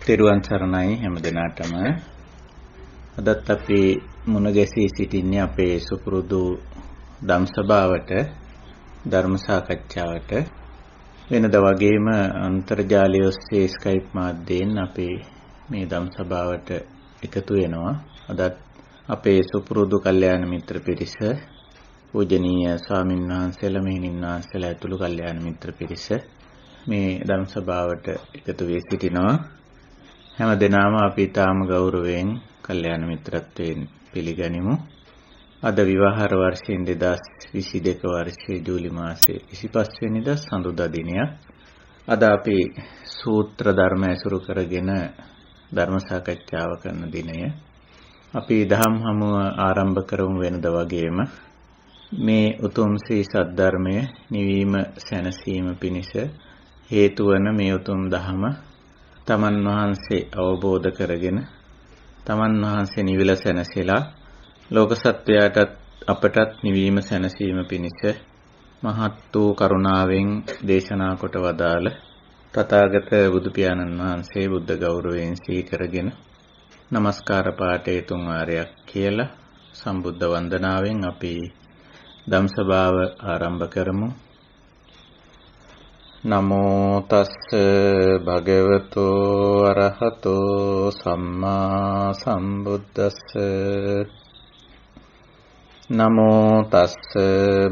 තෙරුවන් සරණයි හැම දිනාටම. අදත් අපි මුණ ගැසී සිටින්නේ අපේ සුපුරුදු ධම්සභාවට, ධර්ම සාකච්ඡාවට. වෙනද වගේම අන්තර්ජාලය ඔස්සේ ස්කයිප් මාධ්‍යයෙන් අපි මේ ධම්සභාවට එකතු වෙනවා. අදත් අපේ සුපුරුදු කල්යාණ මිත්‍ර පිරිස, පූජනීය ස්වාමීන් වහන්සේලා, මෙහෙණින් වහන්සේලා ඇතුළු කල්යාණ මිත්‍ර පිරිස මේ ධම්සභාවට එකතු වී සිටිනවා. හැම දිනම අපි තාම ගෞරවයෙන් කල්යාණ මිත්‍රත්වයෙන් පිළිගනිමු. අද විවාහර වර්ෂයෙන් 2022 වර්ෂයේ ජූලි මාසයේ 25 වෙනිදා සඳුදා දිනයක්. අද අපි සූත්‍ර ධර්ම ඇසුරු කරගෙන ධර්ම සාකච්ඡාව කරන දිනය. අපි දහම් හමුව ආරම්භ කරමු. වෙනද වගේම මේ උතුම් ශ්‍රී සද්ධර්මය නිවීම සැනසීම පිණිස හේතු වන මේ උතුම් ධහම තමන් වහන්සේ අවබෝධ කරගෙන තමන් වහන්සේ නිවිල සැනසෙලා ලෝක සත්වයාටත් අපටත් නිවීම සැනසීම පිණිස මහත් වූ කරුණාවෙන් දේශනා කොට වදාළ තථාගත බුදු පියාණන් වහන්සේ බුද්ධ ගෞරවයෙන් සිහි කරගෙන নমස්කාර පාඨය තුන් වාරයක් කියලා සම්බුද්ධ වන්දනාවෙන් අපි ධම්සභාව ආරම්භ කරමු. නමෝ තස්ස භගවතෝ අරහතෝ සම්මා සම්බුද්දස්ස. නමෝ තස්ස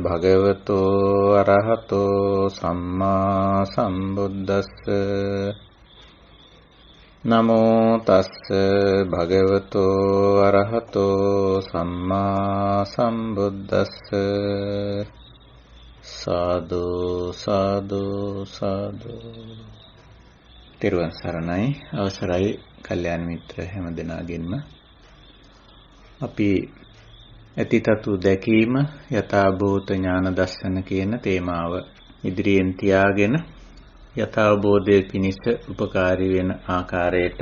භගවතෝ අරහතෝ සම්මා සම්බුද්දස්ස. නමෝ තස්ස භගවතෝ අරහතෝ සම්මා සම්බුද්දස්ස. සාදු සාදු සාදු. තෙරුවන් සරණයි. අවසරයි කල්යාණ මිත්‍ර හැම දෙනාගෙන්ම. අපි ඇතිතතු දැකීම යථාභූත ඥාන දර්ශන කියන තේමාව ඉදිරියෙන් තියාගෙන යථාබෝධය පිණිස උපකාරී වෙන ආකාරයට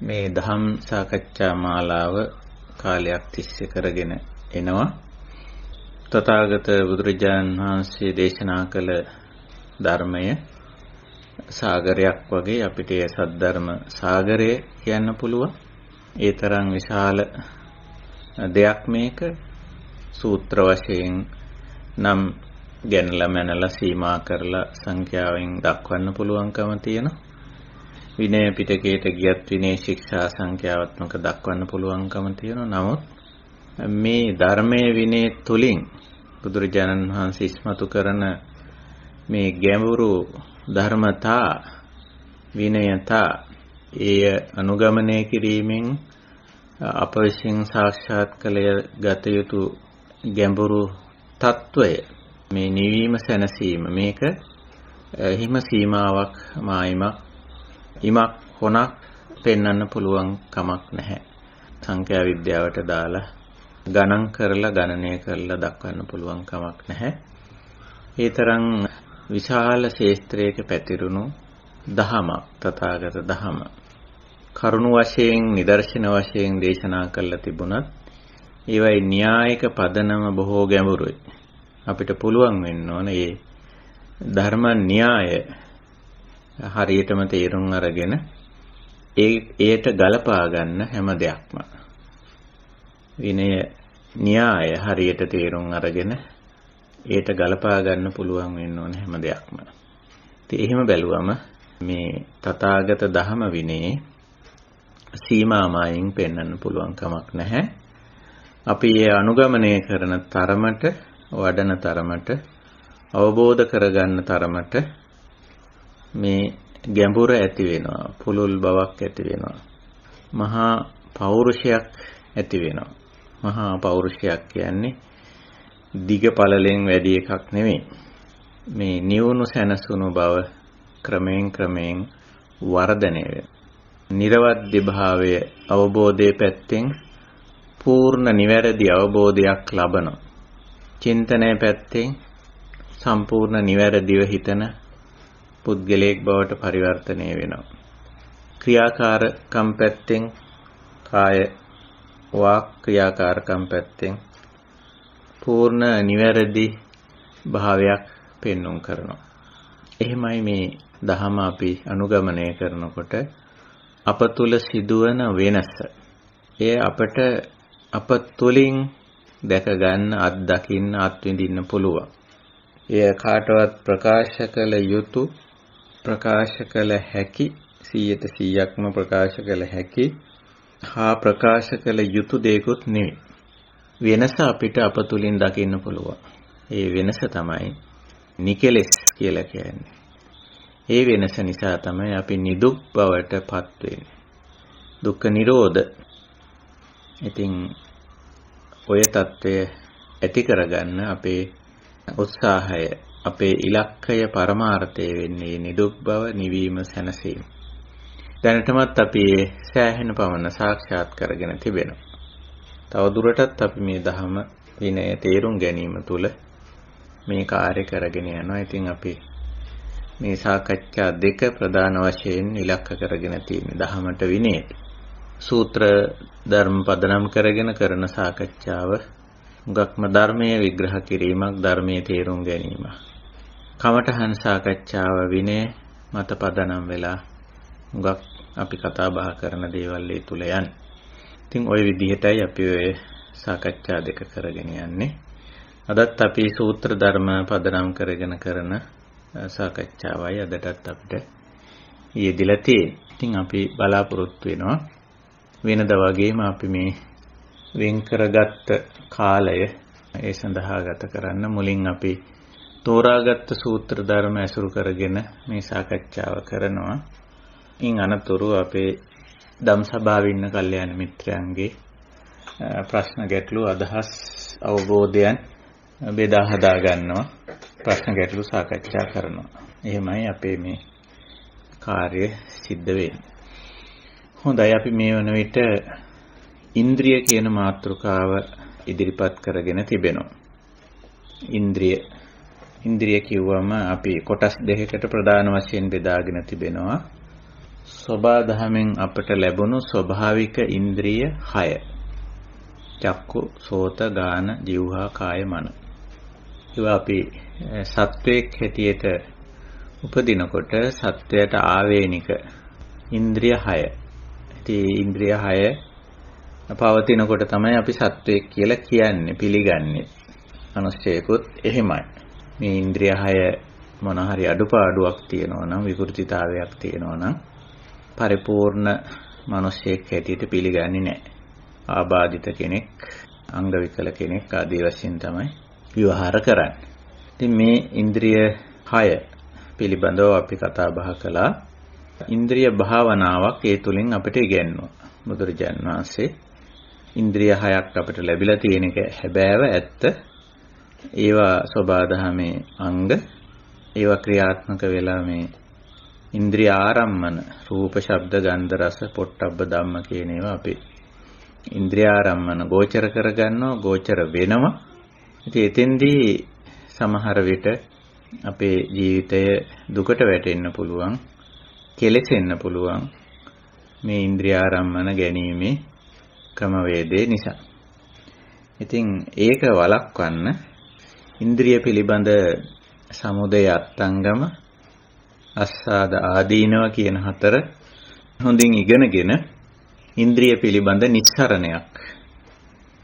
මේ ධම් සාකච්ඡා මාලාව කාලයක් තිස්සේ කරගෙන එනවා. තථාගත බුදුරජාණන් වහන්සේ දේශනා කළ ධර්මය සාගරයක් වගේ අපිට ඒ සද්ධර්ම සාගරය කියන්න පුළුවන්. ඒ තරම් විශාල දෙයක් මේක. සූත්‍ර වශයෙන් නම් ගැනලා මැනලා සීමා කරලා සංඛ්‍යාවෙන් දක්වන්න පුළුවන්කම තියෙනවා. විනය පිටකයට ගියත් විනය ශික්ෂා සංඛ්‍යාවත්මක දක්වන්න පුළුවන්කම තියෙනවා. නමුත් මේ ධර්මයේ විනය තුලින් බුදුරජාණන් වහන්සේ ඉස්මතු කරන මේ ගැඹුරු ධර්මතා විනයතා එය අනුගමනය කිරීමෙන් අප විසින් සාක්ෂාත් කළ ගත යුතු ගැඹුරු తত্ত্বය, මේ නිවීම සැනසීම, මේක හිම සීමාවක් මායිමක් ඉමක් කොනක් පෙන්වන්න පුළුවන් කමක් නැහැ. සංඛ්‍යා විද්‍යාවට දාලා ගණන් කරලා ගණනය කරලා දක්වන්න පුළුවන් කමක් නැහැ. ඒ තරම් විශාල ශේස්ත්‍රයක පැතිරුණු දහමක් තථාගත දහම. කරුණ වශයෙන් නිදර්ශන වශයෙන් දේශනා කළා තිබුණත් ඒවයි න්‍යායික පදනම බොහෝ ගැඹුරුයි. අපිට පුළුවන් වෙන්න ඕන මේ ධර්ම න්‍යාය හරියටම තේරුම් අරගෙන ඒට ගලපා ගන්න හැම දෙයක්ම. විනය න්‍යාය හරියට තේරුම් අරගෙන ඒට ගලපා ගන්න පුළුවන් වෙන්න ඕන හැම දෙයක්ම. ඉතින් එහෙම බැලුවම මේ තථාගත ධහම විනයේ සීමාමායින් පෙන්වන්න පුළුවන් කමක් නැහැ. අපි ඒ අනුගමනය කරන තරමට, වඩන තරමට, අවබෝධ කරගන්න තරමට මේ ගැඹුර ඇති වෙනවා, පුළුල් බවක් ඇති වෙනවා, මහා පෞරුෂයක් ඇති වෙනවා. මහා පෞරුෂයක් කියන්නේ දිග පළලෙන් වැඩි එකක් නෙමෙයි. මේ නිවුණු සැනසුණු බව ක්‍රමයෙන් වර්ධනය වෙනවා. නිර්වද්‍ය භාවය අවබෝධයේ පැත්තෙන් පූර්ණ නිවැරදි අවබෝධයක් ලබනවා. චින්තනයේ පැත්තෙන් සම්පූර්ණ නිවැරදිව හිතන පුද්ගලයෙක් බවට පරිවර්තනය වෙනවා. ක්‍රියාකාරකම් පැත්තෙන් කාය වාක් ක්‍රියාකාරකම් පැත්තෙන් පූර්ණ නිවැරදි භාවයක් පෙන්වුම් කරනවා. එහෙමයි මේ දහම අපි අනුගමනය කරනකොට අප තුල සිදුවන වෙනස. එය අපට අප තුලින් දැක ගන්න, අත්දකින්න, අත්විඳින්න පුළුවන්. එය කාටවත් ප්‍රකාශ කළ යුතු, ප්‍රකාශ කළ හැකි, 100%ක්ම ප්‍රකාශ කළ හැකි හා ප්‍රකාශ කළ යුතු දෙයක්වත් නෙවෙයි. වෙනස අපිට අප තුලින් දකින්න පුළුවන්. ඒ වෙනස තමයි නිකලෙස් කියලා කියන්නේ. ඒ වෙනස නිසා තමයි අපි නිදුක් බවට පත් වෙන්නේ. දුක්ඛ නිරෝධ. ඉතින් ඔය తත්වය ඇති කරගන්න අපේ උත්සාහය, අපේ ඉලක්කය, පරමාර්ථය වෙන්නේ නිදුක් බව, නිවීම, සැනසීම. දැනටමත් අපි සෑහෙන පමණ සාක්ෂාත් කරගෙන තිබෙනවා. තව දුරටත් අපි මේ ධහම විනය තේරුම් ගැනීම තුළ මේ කාර්ය කරගෙන යනවා. ඉතින් අපි මේ සාකච්ඡා දෙක ප්‍රධාන වශයෙන් ඉලක්ක කරගෙන තියෙන්නේ ධහමට විනයට. සූත්‍ර ධර්ම පදනම් කරගෙන කරන සාකච්ඡාව මුගක්ම ධර්මයේ විග්‍රහ කිරීමක්, ධර්මයේ තේරුම් ගැනීමක්. කමඨහන් සාකච්ඡාව විනය මත පදනම් වෙලා මුගක් අපි කතා බහ කරන දේවල් ඒ තුල යන්නේ. ඉතින් ওই විදිහටයි අපි ඔය සාකච්ඡා දෙක කරගෙන යන්නේ. අදත් අපි සූත්‍ර ධර්ම පදනම් කරගෙන කරන සාකච්ඡාවයි අදටත් අපිට යෙදිලා තියෙන්නේ. ඉතින් අපි බලාපොරොත්තු වෙනවා වෙනද වගේම අපි මේ වෙන් කරගත්ත කාලය ඒ සඳහා ගත කරන්න මුලින් අපි තෝරාගත්ත සූත්‍ර ධර්ම ඇසුරු කරගෙන මේ සාකච්ඡාව කරනවා. ඉන් අනතුරු අපේ ධම්සභාවේ ඉන්න කල්යාණ මිත්‍රයන්ගේ ප්‍රශ්න ගැටළු අදහස් අවබෝධයන් බෙදා හදා ගන්නවා. ප්‍රශ්න ගැටළු සාකච්ඡා කරනවා. එහෙමයි අපේ මේ කාර්ය සිද්ධ වෙන්නේ. හොඳයි, අපි මේ වන විට ඉන්ද්‍රිය කියන මාතෘකාව ඉදිරිපත් කරගෙන තිබෙනවා. ඉන්ද්‍රිය කිව්වම අපි කොටස් දෙකකට ප්‍රධාන වශයෙන් බෙදාගෙන තිබෙනවා. සබා දහමෙන් අපට ලැබුණු ස්වභාවික ඉන්ද්‍රිය 6. චක්කු, සෝත, ගාන, જીවහා, කාය, මන. ඒවා අපි සත්වයක් හැටියට උපදිනකොට සත්වයට ආවේනික ඉන්ද්‍රිය 6. ඉතින් ඉන්ද්‍රිය 6 පවතිනකොට තමයි අපි සත්වයක් කියලා කියන්නේ, පිළිගන්නේ. අනුශේකුත් එහෙමයි. මේ ඉන්ද්‍රිය 6 මොන හරි අඩුපාඩුවක් තියෙනවා නම්, විකෘතිතාවයක් තියෙනවා නම් පරිපූර්ණ මිනිසෙක් හැටියට පිළිගන්නේ නැහැ. ආබාධිත කෙනෙක්, අංග විකල කෙනෙක් ආදී වශයෙන් තමයි විවහාර කරන්නේ. ඉතින් මේ ඉන්ද්‍රිය 6 පිළිබඳව අපි කතා බහ කළා. ඉන්ද්‍රිය භාවනාවක් ඒ තුලින් අපිට ඉගෙනුවා. බුදුරජාණන් වහන්සේ ඉන්ද්‍රිය 6ක් අපිට ලැබිලා තියෙන එක හැබෑව ඇත්ත. ඒවා සබාධමේ අංග. ඒවා ක්‍රියාත්මක වෙලා මේ ඉන්ද්‍රිය ආරම්මන, රූප, ශබ්ද, ගන්ධ, රස, පොට්ටබ්බ ධම්ම කියන ඒවා අපි ඉන්ද්‍රිය ආරම්මන ගෝචර කරගන්නවා, ගෝචර වෙනවා. ඉතින් එතෙන්දී සමහර විට අපේ ජීවිතය දුකට වැටෙන්න පුළුවන්, කෙලෙසෙන්න පුළුවන් මේ ඉන්ද්‍රිය ආරම්මන ගැනීමේ ක්‍රමවේදය නිසා. ඉතින් ඒක වළක්වන්න ඉන්ද්‍රිය පිළිබඳ සමුදය අත්ංගම, අස්සාද, ආදීනව කියන 4 හොඳින් ඉගෙනගෙන ඉන්ද්‍රිය පිළිබඳ නිස්සරණයක්.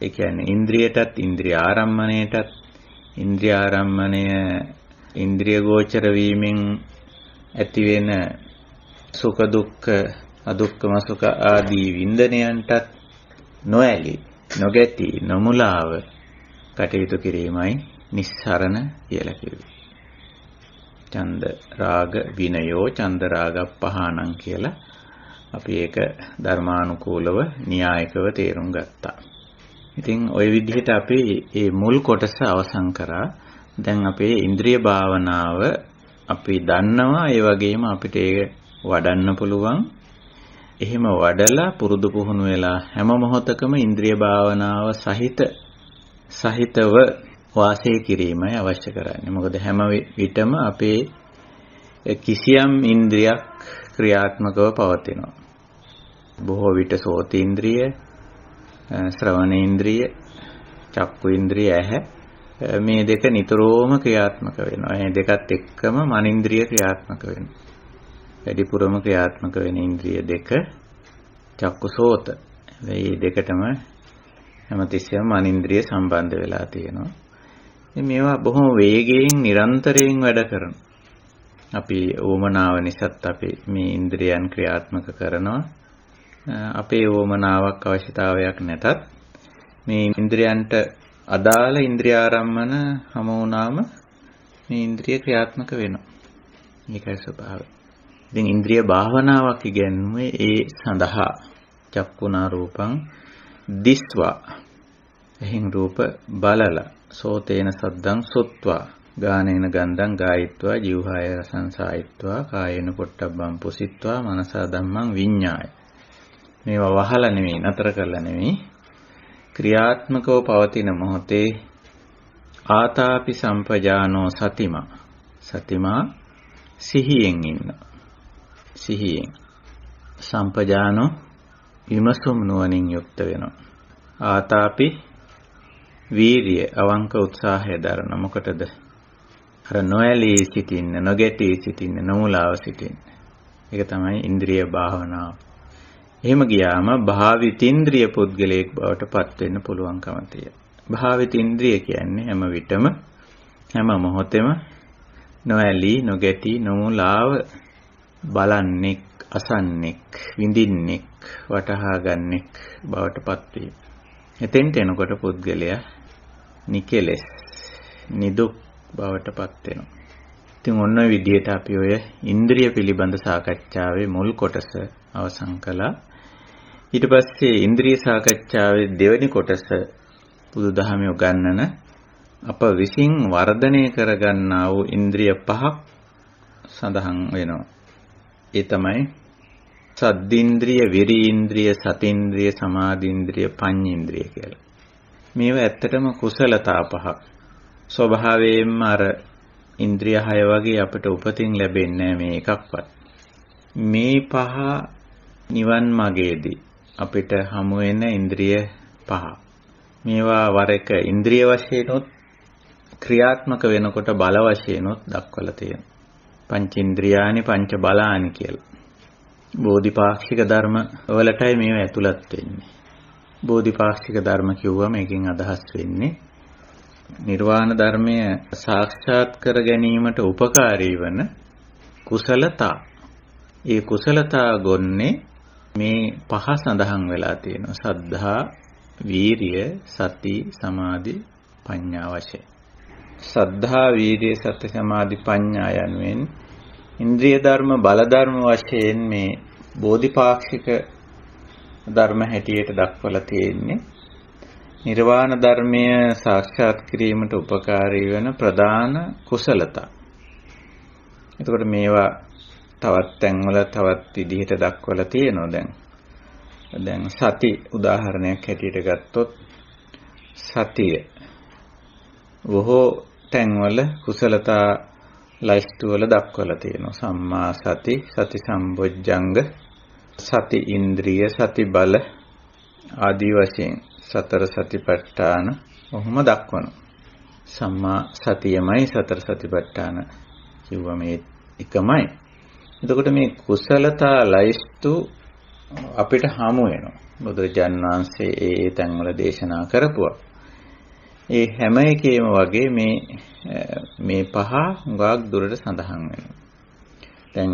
ඒ කියන්නේ ඉන්ද්‍රියටත්, ඉන්ද්‍රිය ආරම්මණයටත්, ඉන්ද්‍රිය ආරම්මණය ඉන්ද්‍රිය ගෝචර වීමෙන් ඇතිවෙන සුඛ දුක්ඛ, අදුක්ඛම සුඛ ආදී වින්දනයන්ටත් නොඇලී, නොගැටි, නොමුලාව කටයුතු කිරීමයි නිස්සරණ කියලා කිව්වේ. චන්ද රාග විනයෝ චන්ද රාග පහණං කියලා අපි ඒක ධර්මානුකූලව න්‍යායිකව තේරුම් ගත්තා. ඉතින් ওই විදිහට අපි මේ මුල් කොටස අවසන් කරා. දැන් අපේ ඉන්ද්‍රිය භාවනාව අපි දන්නවා, ඒ වගේම අපිට ඒක වඩන්න පුළුවන්. එහෙම වඩලා පුරුදු පුහුණු වෙලා හැම මොහොතකම ඉන්ද්‍රිය භාවනාව සහිතව වාසය කිරීමයි අවශ්‍ය කරන්නේ. මොකද හැම විටම අපේ කිසියම් ඉන්ද්‍රියක් ක්‍රියාත්මකව පවතිනවා. බොහෝ විට සෝතීන්ද්‍රිය, ශ්‍රවණේන්ද්‍රිය, චක්කු ඉන්ද්‍රිය, ඇහැ, මේ දෙක නිතරම ක්‍රියාත්මක වෙනවා. මේ දෙකත් එක්කම මනින්ද්‍රිය ක්‍රියාත්මක වෙනවා. වැඩිපුරම ක්‍රියාත්මක වෙන ඉන්ද්‍රිය දෙක චක්කුසෝත. මේ දෙකටම හැමතිස්සෙම මනින්ද්‍රිය සම්බන්ධ වෙලා තියෙනවා. මේවා බොහොම වේගයෙන් නිරන්තරයෙන් වැඩ කරනවා. අපි ඕමනාව නිසාත් අපි මේ ඉන්ද්‍රියන් ක්‍රියාත්මක කරනවා. අපේ ඕමනාවක් අවශ්‍යතාවයක් නැතත් මේ ඉන්ද්‍රියන්ට අදාළ ඉන්ද්‍රියාරම්මන හමු වුණාම මේ ඉන්ද්‍රිය ක්‍රියාත්මක වෙනවා. ඒකයි ස්වභාවය. ඉතින් ඉන්ද්‍රිය භාවනාවක් ඉගෙනුවේ ඒ සඳහා චක්කුණා රූපං දිස්වා එහින් රූප බලලා සෝතේන සද්දං සොත්වා ගානේන ගන්ධං ගායිත්වා ජීවහාය රසං සායිත්වා කායේන පොට්ටබ්බං පුසිත්වා මනසා ධම්මං විඤ්ඤාය. මේවා වහලා නෙමෙයි නතර කරලා නෙමෙයි ක්‍රියාත්මකව පවතින මොහොතේ ආතාපි සම්පජානෝ සතිමා සිහියෙන් ඉන්න. සිහියෙන් සම්පජානෝ විමසුම් නුවණින් යුක්ත වෙනවා. ආතාපි වීරිය අවංක උත්සාහය දරන මොකටද? අර නොඇලී සිටින්න, නොගැටී සිටින්න, නොමුලාව සිටින්න. ඒක තමයි ඉන්ද්‍රිය භාවනාව. එහෙම ගියාම භාවිතින්ද්‍රිය පුද්ගලයෙක් බවට පත් වෙන්න පුළුවන්කම තියෙනවා. භාවිතින්ද්‍රිය කියන්නේ හැම විටම හැම මොහොතෙම නොඇලී, නොගැටී, නොමුලාව බලන්නෙක්, අසන්නෙක්, විඳින්නෙක්, වටහා ගන්නෙක් බවට පත් වීම. එතෙන්ට එනකොට පුද්ගලයා නිකලස් නිදුක් බවට පත් වෙනවා. ඉතින් ඔන්න ඔය විදිහට අපි ඔය ඉන්ද්‍රිය පිළිබඳ සාකච්ඡාවේ මුල් කොටස අවසන් කළා. ඊට පස්සේ ඉන්ද්‍රිය සාකච්ඡාවේ දෙවෙනි කොටස බුදුදහමේ උගන්වන අප විසින් වර්ධනය කරගන්නා වූ ඉන්ද්‍රිය පහක් සඳහන් වෙනවා. ඒ තමයි සද්දින්ද්‍රිය, විරීන්ද්‍රිය, සතින්ද්‍රිය, සමාධින්ද්‍රිය, පඤ්ඤේන්ද්‍රිය කියලා. මේවා ඇත්තටම කුසලතා පහක්. ස්වභාවයෙන්ම අර ඉන්ද්‍රිය 6 වගේ අපිට උපතින් ලැබෙන්නේ මේ එකක්වත්. මේ පහ නිවන් මාර්ගයේදී අපිට හමු වෙන ඉන්ද්‍රිය පහ. මේවා වර එක ඉන්ද්‍රිය වශයෙන්ොත් ක්‍රියාත්මක වෙනකොට බල වශයෙන්ොත් දක්වලා තියෙනවා. පංචේන්ද්‍රියානි පංච බලානි කියලා. බෝධිපාක්ෂික ධර්ම වලටයි මේවා ඇතුළත් වෙන්නේ. බෝධිපාක්ෂික ධර්ම කිව්වම එකකින් අදහස් වෙන්නේ නිර්වාණ ධර්මය සාක්ෂාත් කර ගැනීමට උපකාරී වන කුසලතා. ඒ කුසලතා ගොන්නේ මේ පහ සඳහන් වෙලා තියෙනවා. සද්ධා, වීරිය, සති, සමාධි, ප්‍රඥා වශයෙන්. සද්ධා, වීරිය, සති, සමාධි, ප්‍රඥා යනුවෙන් ඉන්ද්‍රිය ධර්ම බල ධර්ම වශයෙන් මේ බෝධිපාක්ෂික ධර්ම හැටියට දක්වලා තියෙන්නේ. නිර්වාණ ධර්මය සාක්ෂාත් කිරීමට උපකාරී වෙන ප්‍රධාන කුසලතා. එතකොට මේවා තවත් තැන්වල තවත් විදිහට දක්වලා තියෙනවා. දැන් සති උදාහරණයක් හැටියට ගත්තොත් සතිය බොහෝ තැන්වල කුසලතා ලයිස්ට් වල දක්වලා තියෙනවා. සම්මා සති, සති සම්බොජ්ජංග, සති ඉන්ද්‍රිය, සති බල ආදී වශයෙන් සතර සතිපට්ඨාන ඔහොම දක්වනවා. සම්මා සතියමයි සතර සතිපට්ඨාන කිව්ව මේ එකමයි. එතකොට මේ කුසලතා ලයිස්තු අපිට හමු වෙනවා. බුදුරජාණන් වහන්සේ ඒ තැන්වල දේශනා කරපුවා. ඒ හැම එකේම වගේ මේ පහ හුඟක් දුරට සඳහන් වෙනවා. දැන්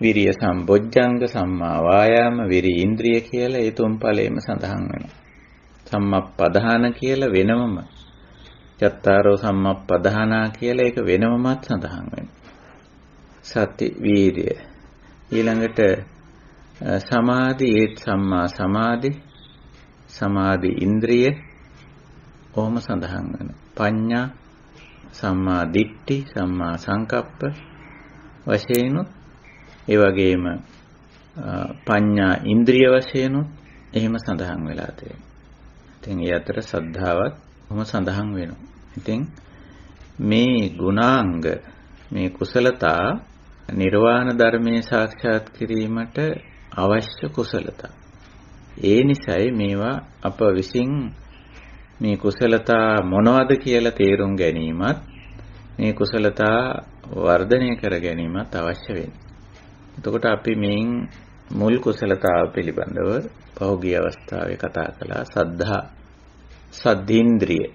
විරිය සම්බොජ්ජංග, සම්මා වායාම, විරි ඉන්ද්‍රිය කියලා ඒ තුන් ඵලෙම සඳහන් වෙනවා. සම්මප්පදාන කියලා වෙනමම චත්තාරෝ සම්මප්පදානා කියලා ඒක වෙනමමත් සඳහන් වෙනවා. සති වීර්ය ඊළඟට සමාධි ඒත් සම්මා සමාධි ඉන්ද්‍රිය ඔහොම සඳහන් වෙනවා. පඤ්ඤා සම්මා දිට්ඨි සම්මා සංකප්ප වශයෙන්ුත් ඒ වගේම පඤ්ඤා ඉන්ද්‍රිය වශයෙන්ුත් එහෙම සඳහන් වෙලා තියෙනවා. ඉතින් ඒ අතර සද්ධාවත් ඔහොම සඳහන් වෙනවා. ඉතින් මේ ගුණාංග මේ කුසලතා නිර්වාණ ධර්මයේ සාක්ෂාත් කිරීමට අවශ්‍ය කුසලතා. ඒ නිසායි මේවා අප විසින් මේ කුසලතා මොනවද කියලා තේරුම් ගැනීමත් මේ කුසලතා වර්ධනය කර ගැනීමත් අවශ්‍ය වෙන්නේ. එතකොට අපි මේන් මුල් කුසලතාව පිළිබඳව පහුගිය අවස්ථාවේ කතා කළා. සද්ධීන්ද්‍රිය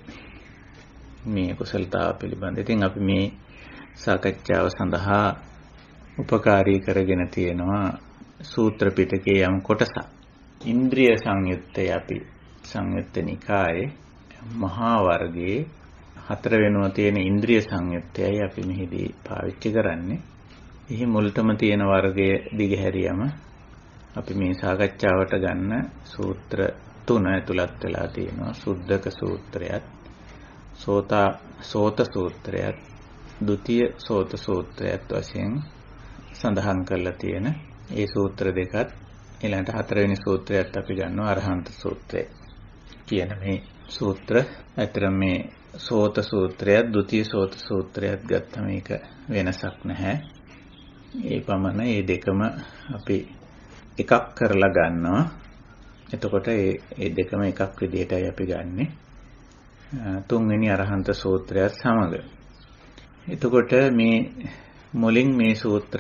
මේ කුසලතාව පිළිබඳ. ඉතින් අපි මේ සාකච්ඡාව සඳහා උපකාරී කරගෙන තියෙනවා සූත්‍ර පිටකයේ යම් කොටසක්. ඉන්ද්‍රිය සංයුත්තය අපි සංයුත්ත නිකායේ මහා වර්ගයේ 4 වෙනුව තියෙන ඉන්ද්‍රිය සංයුත්තයයි අපි මෙහිදී පාවිච්චි කරන්නේ. එහි මුලටම තියෙන වර්ගයේ දිගහැරියම අපි මේ සාකච්ඡාවට ගන්න සූත්‍ර 3 ඇතුළත් වෙලා තියෙනවා. සුද්ධක සූත්‍රයත්, සෝත සූත්‍රයත්, ဒုတိ ය සෝත සූත්‍රයත් වශයෙන් සඳහන් කරලා තියෙන ඒ සූත්‍ර දෙකත් ඊළඟට 4 වෙනි සූත්‍රයත් අපි ගන්නවා අරහන්ත සූත්‍රය කියන මේ සූත්‍ර. අතර මේ සෝත සූත්‍රයත් ဒုတိ ය සෝත සූත්‍රයත් ගත්තම මේක වෙනසක් නැහැ. ඒ පමණ මේ දෙකම අපි එකක් කරලා ගන්නවා. එතකොට මේ දෙකම එකක් විදිහටයි අපි ගන්නෙ. 3 වෙනි අරහන්ත සූත්‍රයත් සමග. එතකොට මේ මුලින් මේ සූත්‍ර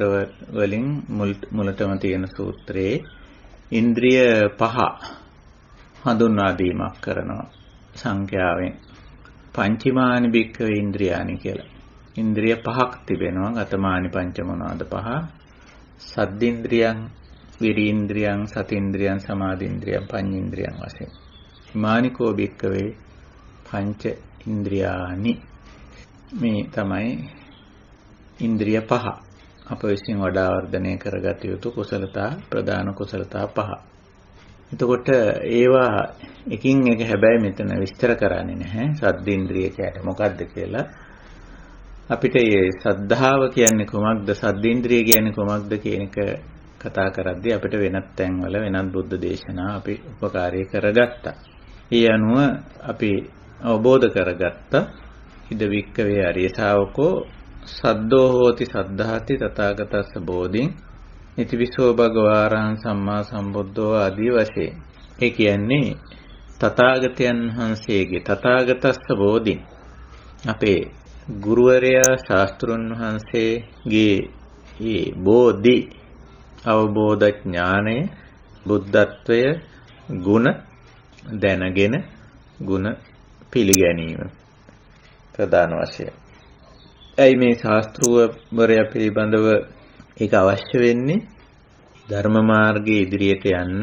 වලින් මුලටම තියෙන සූත්‍රයේ ඉන්ද්‍රිය 5 හඳුන්වා දීමක් කරනවා සංඛ්‍යාවෙන්. පංචමානි භික්ඛවේ ඉන්ද්‍රියානි කියලා. ඉන්ද්‍රිය 5ක් තිබෙනවා. ගතමානි පංච මොනවාද 5? සද්දින්ද්‍රියං, විරීන්ද්‍රියං, සතින්ද්‍රියං, සමාධින්ද්‍රියං, පඤ්චේන්ද්‍රියං වශයෙන්. මානිකෝ භික්ඛවේ පංච ඉන්ද්‍රියානි. මේ තමයි ඉන්ද්‍රිය 5 අප විසින් වඩා වර්ධනය කරගත යුතු කුසලතා, ප්‍රධාන කුසලතා 5. එතකොට ඒවා එකින් එක හැබැයි මෙතන විස්තර කරන්නේ නැහැ. සද්දින්ද්‍රිය කියන්නේ මොකක්ද කියලා. අපිට මේ සද්ධාව කියන්නේ කොමක්ද, සද්දින්ද්‍රිය කියන්නේ කොමක්ද කියන එක කතා කරද්දී අපිට වෙනත් තැන්වල වෙනත් බුද්ධ දේශනා අපි උපකාරී කරගත්තා. ඒ අනුව අපි අවබෝධ කරගත්තා ඉද වික්කවේ අරිය ශාවකෝ සද්දෝ හෝති සද්ධාති තථාගතස්ස බෝධින් ඉතිවිසෝ භගවාරහං සම්මා සම්බුද්ධෝ ආදී වශයෙන්. ඒ කියන්නේ තථාගතයන් වහන්සේගේ තථාගතස්ස බෝධින් අපේ ගුරුවරයා ශාස්ත්‍රුන් වහන්සේගේ මේ බෝධි අවබෝධ ඥානය, බුද්ධත්වය, ගුණ දැනගෙන ගුණ පිළිගැනීම ප්‍රධාන වශයෙන්. ඇයි මේ ශාස්ත්‍රවරයා පිළිබඳව ඒක අවශ්‍ය වෙන්නේ? ධර්ම මාර්ගයේ ඉදිරියට යන්න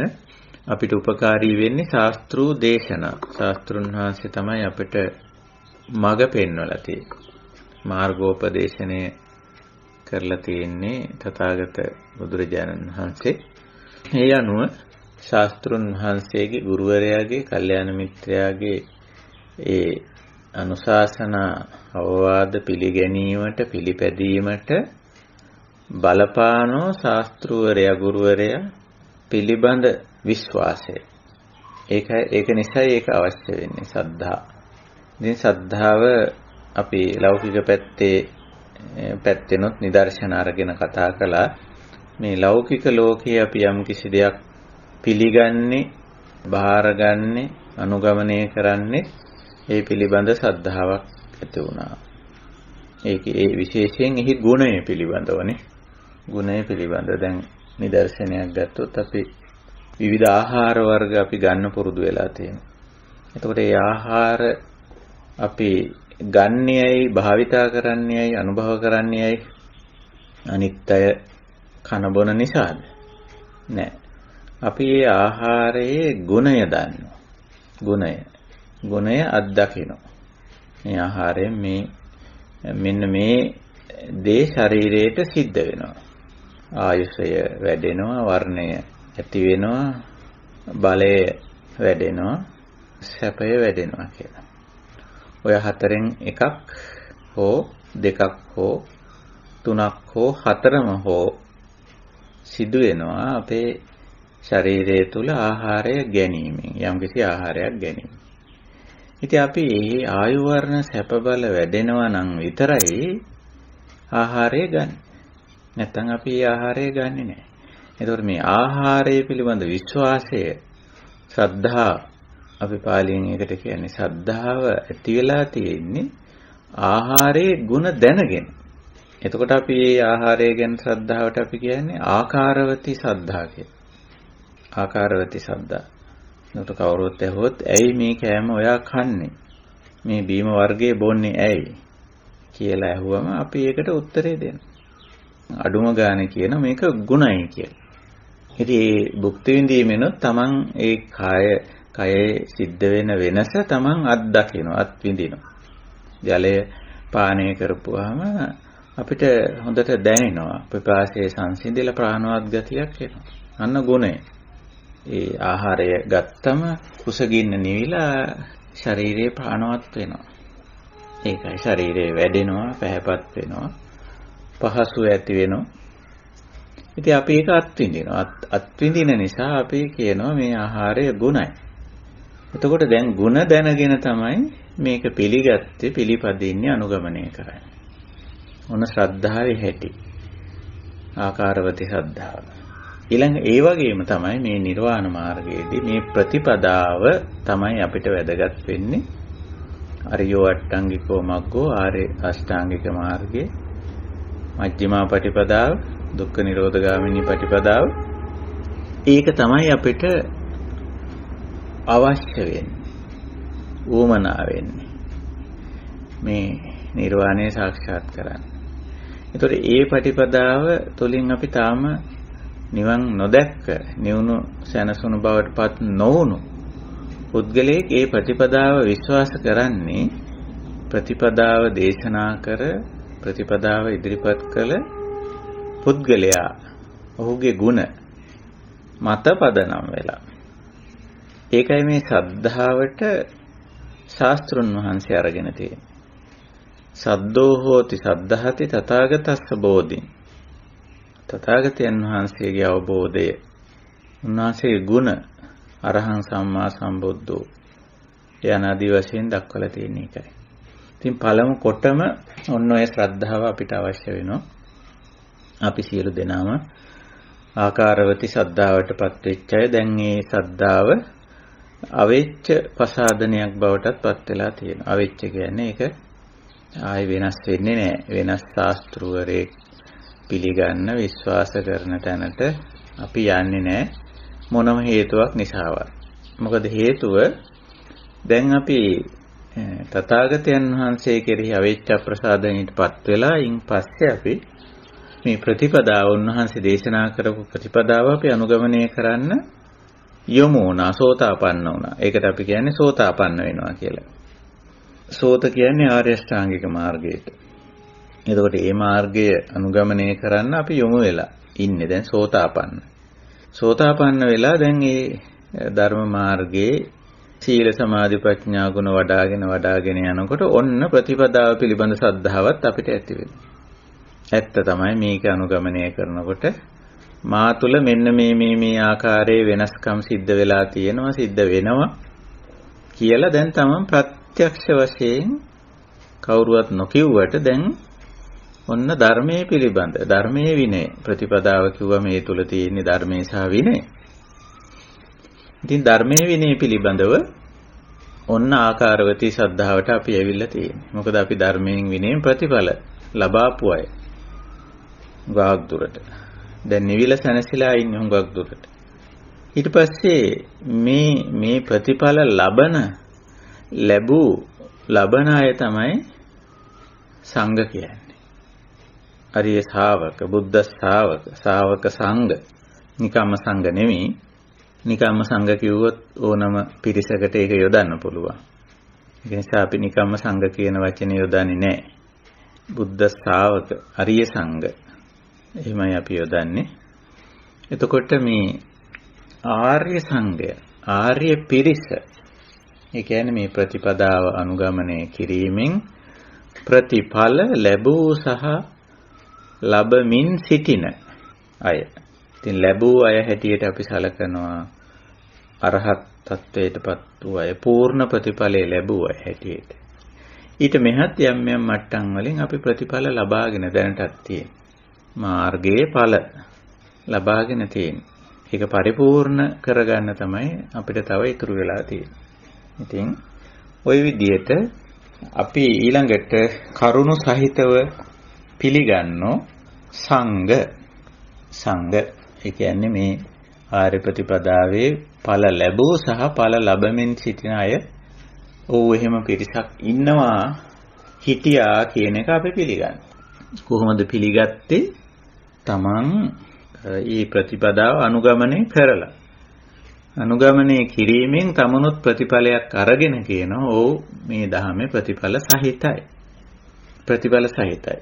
අපිට උපකාරී වෙන්නේ ශාස්ත්‍රූ දේශනා. ශාස්ත්‍රුන් වහන්සේ තමයි අපිට මඟ පෙන්වලා තියෙන්නේ. මාර්ගෝපදේශනය කරලා තියෙන්නේ තථාගත බුදුරජාණන් වහන්සේ. ඒ අනුව ශාස්ත්‍රුන් වහන්සේගේ ගුරුවරයාගේ, කල්යාණ මිත්‍රයාගේ ඒ අනුශාසනා අවවාද පිළිගැනීමට, පිළිපැදීමට බලපානෝ ශාස්ත්‍රවරයා, ගුරුවරයා පිළිබඳ විශ්වාසය. ඒක නිසා ඒක අවශ්‍ය වෙන්නේ සද්ධා. ඉතින් සද්ධාව අපි ලෞකික පැත්තෙනොත් නිදර්ශන අරගෙන කතා කළා. මේ ලෞකික ලෝකයේ අපි යම් කිසි දෙයක් පිළිගන්නේ, බාරගන්නේ, අනුගමනය කරන්නේ ඒ පිළිබඳ ශ්‍රද්ධාවක් ඇති වුණා. ඒ විශේෂයෙන් එහි ගුණය පිළිබඳවනේ. ගුණය පිළිබඳ දැන් නිදර්ශනයක් ගත්තොත් අපි විවිධ ආහාර වර්ග අපි ගන්න පුරුදු වෙලා තියෙනවා. එතකොට ඒ ආහාර අපි ගන්නේයි, භාවිතා කරන්නේයි, අනුභව කරන්නේයි අනිත්‍ය කන බොන නිසාද? නෑ. අපි මේ ආහාරයේ ගුණය දන්නවා. ගුණය අත්දකිනවා. මේ ආහාරයෙන් මෙන්න මේ දේ ශරීරයට සිද්ධ වෙනවා. ආයුෂය වැඩෙනවා, වර්ණය ඇති වෙනවා, බලය වැඩෙනවා, සැපය වැඩෙනවා කියලා. ඔය හතරෙන් එකක් හෝ දෙකක් හෝ තුනක් හෝ හතරම හෝ සිදු වෙනවා අපේ ශරීරය තුල ආහාරය ගැනීමෙන්, යම්කිසි ආහාරයක් ගැනීම. ඉතින් අපි මේ ආයු වර්ණ සැප බල වැඩෙනවා නම් විතරයි ආහාරය ගන්න. නැත්නම් අපි ආහාරය ගන්නෙ නැහැ. ඒතකොට මේ ආහාරය පිළිබඳ විශ්වාසය, ශ්‍රද්ධාව, අපි පාලියෙන් ඒකට කියන්නේ ශ්‍රද්ධාව ඇති වෙලා තියෙන්නේ ආහාරයේ ගුණ දැනගෙන. එතකොට අපි මේ ආහාරය ගැන ශ්‍රද්ධාවට අපි කියන්නේ ආකාරවති ශ්‍රද්ධා කියලා. ආකාරවති සද්දා. නේද කවුරුත් ඇහුවොත් ඇයි මේ කෑම ඔයා කන්නේ? මේ බීම වර්ගයේ බොන්නේ ඇයි? කියලා ඇහුවම අපි ඒකට උත්තරේ දෙනවා. අඩුම ගානේ කියන මේක ගුණයි කියලා. ඉතින් මේ භුක්ති විඳීමෙනොත් තමන් ඒ කයේ සිද්ධ වෙන වෙනස තමන් අත්දකිනවා, අත්විඳිනවා. ජලය පානය කරපුවාම අපිට හොඳට දැනෙනවා. පිපාසයේ සංසිඳිලා ප්‍රාණවත් ගතියක් එනවා. අන්න ගුණය. ඒ ආහාරය ගත්තම කුසගින්න නිවිලා ශරීරය ප්‍රාණවත් වෙනවා. ඒකයි ශරීරය වැඩෙනවා, පැහැපත් වෙනවා, පහසු ඇති වෙනවා. ඉතින් අපි ඒක අත්විඳිනවා. අත්විඳින නිසා අපි කියනවා මේ ආහාරය ගුණයි. එතකොට දැන් ගුණ දැනගෙන තමයි මේක පිළිගත්තේ, පිළිපදින්නේ, අනුගමනය කරන්නේ. ඔන්න ශ්‍රද්ධාවේ හැටි. ආකාරවති ශ්‍රද්ධාව. ඊළඟ ඒ වගේම තමයි මේ නිර්වාණ මාර්ගයේදී මේ ප්‍රතිපදාව තමයි අපිට වැදගත් වෙන්නේ. අරියෝ අට්ටංගිකෝ මග්ගෝ ආර්ය අෂ්ටාංගික මාර්ගයේ මජ්ක්‍ධිමා පටිපදාව, දුක්ඛ නිරෝධගාමිනී පටිපදාව. ඒක තමයි අපිට අවශ්‍ය වෙන්නේ. ඌමනා වෙන්නේ. මේ නිර්වාණය සාක්ෂාත් කරගන්න. ඒතකොට ඒ පටිපදාව තුළින් අපි තාම නිවන් නොදැක්ක, නිවුණු සැනසුණු බවට පත් නොවුණු පුද්ගලයෙක් ඒ ප්‍රතිපදාව විශ්වාස කරන්නේ ප්‍රතිපදාව දේශනා කර ප්‍රතිපදාව ඉදිරිපත් කළ පුද්ගලයා ඔහුගේ ගුණ මත පදනම් වෙලා. ඒකයි මේ සද්ධාවට ශාස්ත්‍රුන් වහන්සේ අරගෙන තියෙන්නේ. සද්දෝ හෝති සද්ධාති තථාගතස්ස බෝධින්. තථාගතයන් වහන්සේගේ අවබෝධය, උන්වහන්සේගේ ගුණ අරහං සම්මා සම්බුද්ධෝ යන ආදී වශයෙන් දක්වලා තියෙන එකයි. ඉතින් පළමු කොටම ඔන්න ඔය ශ්‍රද්ධාව අපිට අවශ්‍ය වෙනවා. අපි සියලු දෙනාම ආකාරවති ශ්‍රද්ධාවටපත් වෙච්ච අය දැන් මේ ශ්‍රද්ධාව අවෙච්ච ප්‍රසාදනයක් බවටත් පත් වෙලා තියෙනවා. අවෙච්ච කියන්නේ ඒක ආයි වෙනස් වෙන්නේ නැහැ. වෙනස් ශාස්ත්‍රවරේ පිළිගන්න විශ්වාස කරන තැනට අපි යන්නේ නැහැ මොනම හේතුවක් නිසාවත්. මොකද හේතුව දැන් අපි තථාගතයන් වහන්සේ කෙරෙහි අවෙච්ච ප්‍රසාදණයටපත් වෙලා ඉන් පස්සේ අපි මේ ප්‍රතිපදාව උන්වහන්සේ දේශනා කරපු ප්‍රතිපදාව අපි අනුගමනය කරන්න යොමු වුණා, සෝතාපන්න වුණා. ඒකට අපි කියන්නේ සෝතාපන්න වෙනවා කියලා. සෝත කියන්නේ ආර්ය අෂ්ටාංගික මාර්ගයට. එතකොට මේ මාර්ගය අනුගමනය කරන්න අපි යොමු වෙලා ඉන්නේ දැන් සෝතාපන්න. සෝතාපන්න වෙලා දැන් මේ ධර්ම මාර්ගයේ සීල සමාධි ප්‍රඥා ගුණ වඩාගෙන යනකොට ඔන්න ප්‍රතිපදාව පිළිබඳ ශ්‍රද්ධාවත් අපිට ඇති වෙනවා. ඇත්ත තමයි මේක අනුගමනය කරනකොට මා තුළ මෙන්න මේ ආකාරයේ වෙනස්කම් සිද්ධ වෙලා තියෙනවා, සිද්ධ වෙනවා කියලා දැන් තමන් ප්‍රත්‍යක්ෂ වශයෙන් කවුරුවත් නොකියුවට දැන් ඔන්න ධර්මයේ පිළිබඳ ධර්මයේ විනය ප්‍රතිපදාව කිව්වා මේ තුල තියෙන ධර්මයේ සහ විනය. ඉතින් ධර්මයේ විනය පිළිබඳව ඔන්න ආකාරවති ශ්‍රද්ධාවට අපි ඇවිල්ලා තියෙන්නේ. මොකද අපි ධර්මයෙන් විනයෙන් ප්‍රතිඵල ලබාපු අය. ගාක් දුරට. දැන් නිවිල සැනසීලා ඉන්නේ හුඟක් දුරට. ඊට පස්සේ මේ ප්‍රතිඵල ලබන අය තමයි සංඝ කියන්නේ. අරිය ශාවක, බුද්ධ ශාවක සංඝ. නිකම්ම සංඝ නෙමෙයි. නිකම්ම සංඝ කිව්වොත් ඕනම පිරිසකට ඒක යොදන්න පුළුවන්. ඒ නිසා අපි නිකම්ම සංඝ කියන වචනේ යොදන්නේ නැහැ. බුද්ධ ශාවක, අරිය සංඝ. එහෙමයි අපි යොදන්නේ. එතකොට මේ ආර්ය සංඝය, ආර්ය පිරිස. ඒ කියන්නේ මේ ප්‍රතිපදාව අනුගමනය කිරීමෙන් ප්‍රතිඵල ලැබූ සහ ලැබමින් සිටින අය. ඉතින් ලැබූ අය හැටියට අපි සලකනවා අරහත් තත්වයටපත් වූ අය, පූර්ණ ප්‍රතිඵලය ලැබූ අය හැටියට. ඊට මෙහත් යම් මට්ටම් වලින් අපි ප්‍රතිඵල ලබාගෙන දැනටත් තියෙන. මාර්ගයේ ඵල ලබාගෙන තියෙන. ඒක පරිපූර්ණ කරගන්න තමයි අපිට තව ඉතුරු වෙලා තියෙන්නේ. ඉතින් ওই විදිහට අපි ඊළඟට කරුණු සහිතව පිළිගන්නෝ සංඝ. ඒ කියන්නේ මේ ආර්ය ප්‍රතිපදාවේ ඵල ලැබූ සහ ඵල ලැබමින් සිටින අය එහෙම පිරිසක් ඉන්නවා හිටියා කියන එක අපි පිළිගන්නවා. කොහොමද පිළිගත්තේ? තමන් මේ ප්‍රතිපදාව අනුගමනය කරලා. අනුගමනය කිරීමෙන් තමනුත් ප්‍රතිඵලයක් අරගෙන කියනවා මේ ධහමේ ප්‍රතිඵල සහිතයි. ප්‍රතිඵල සහිතයි.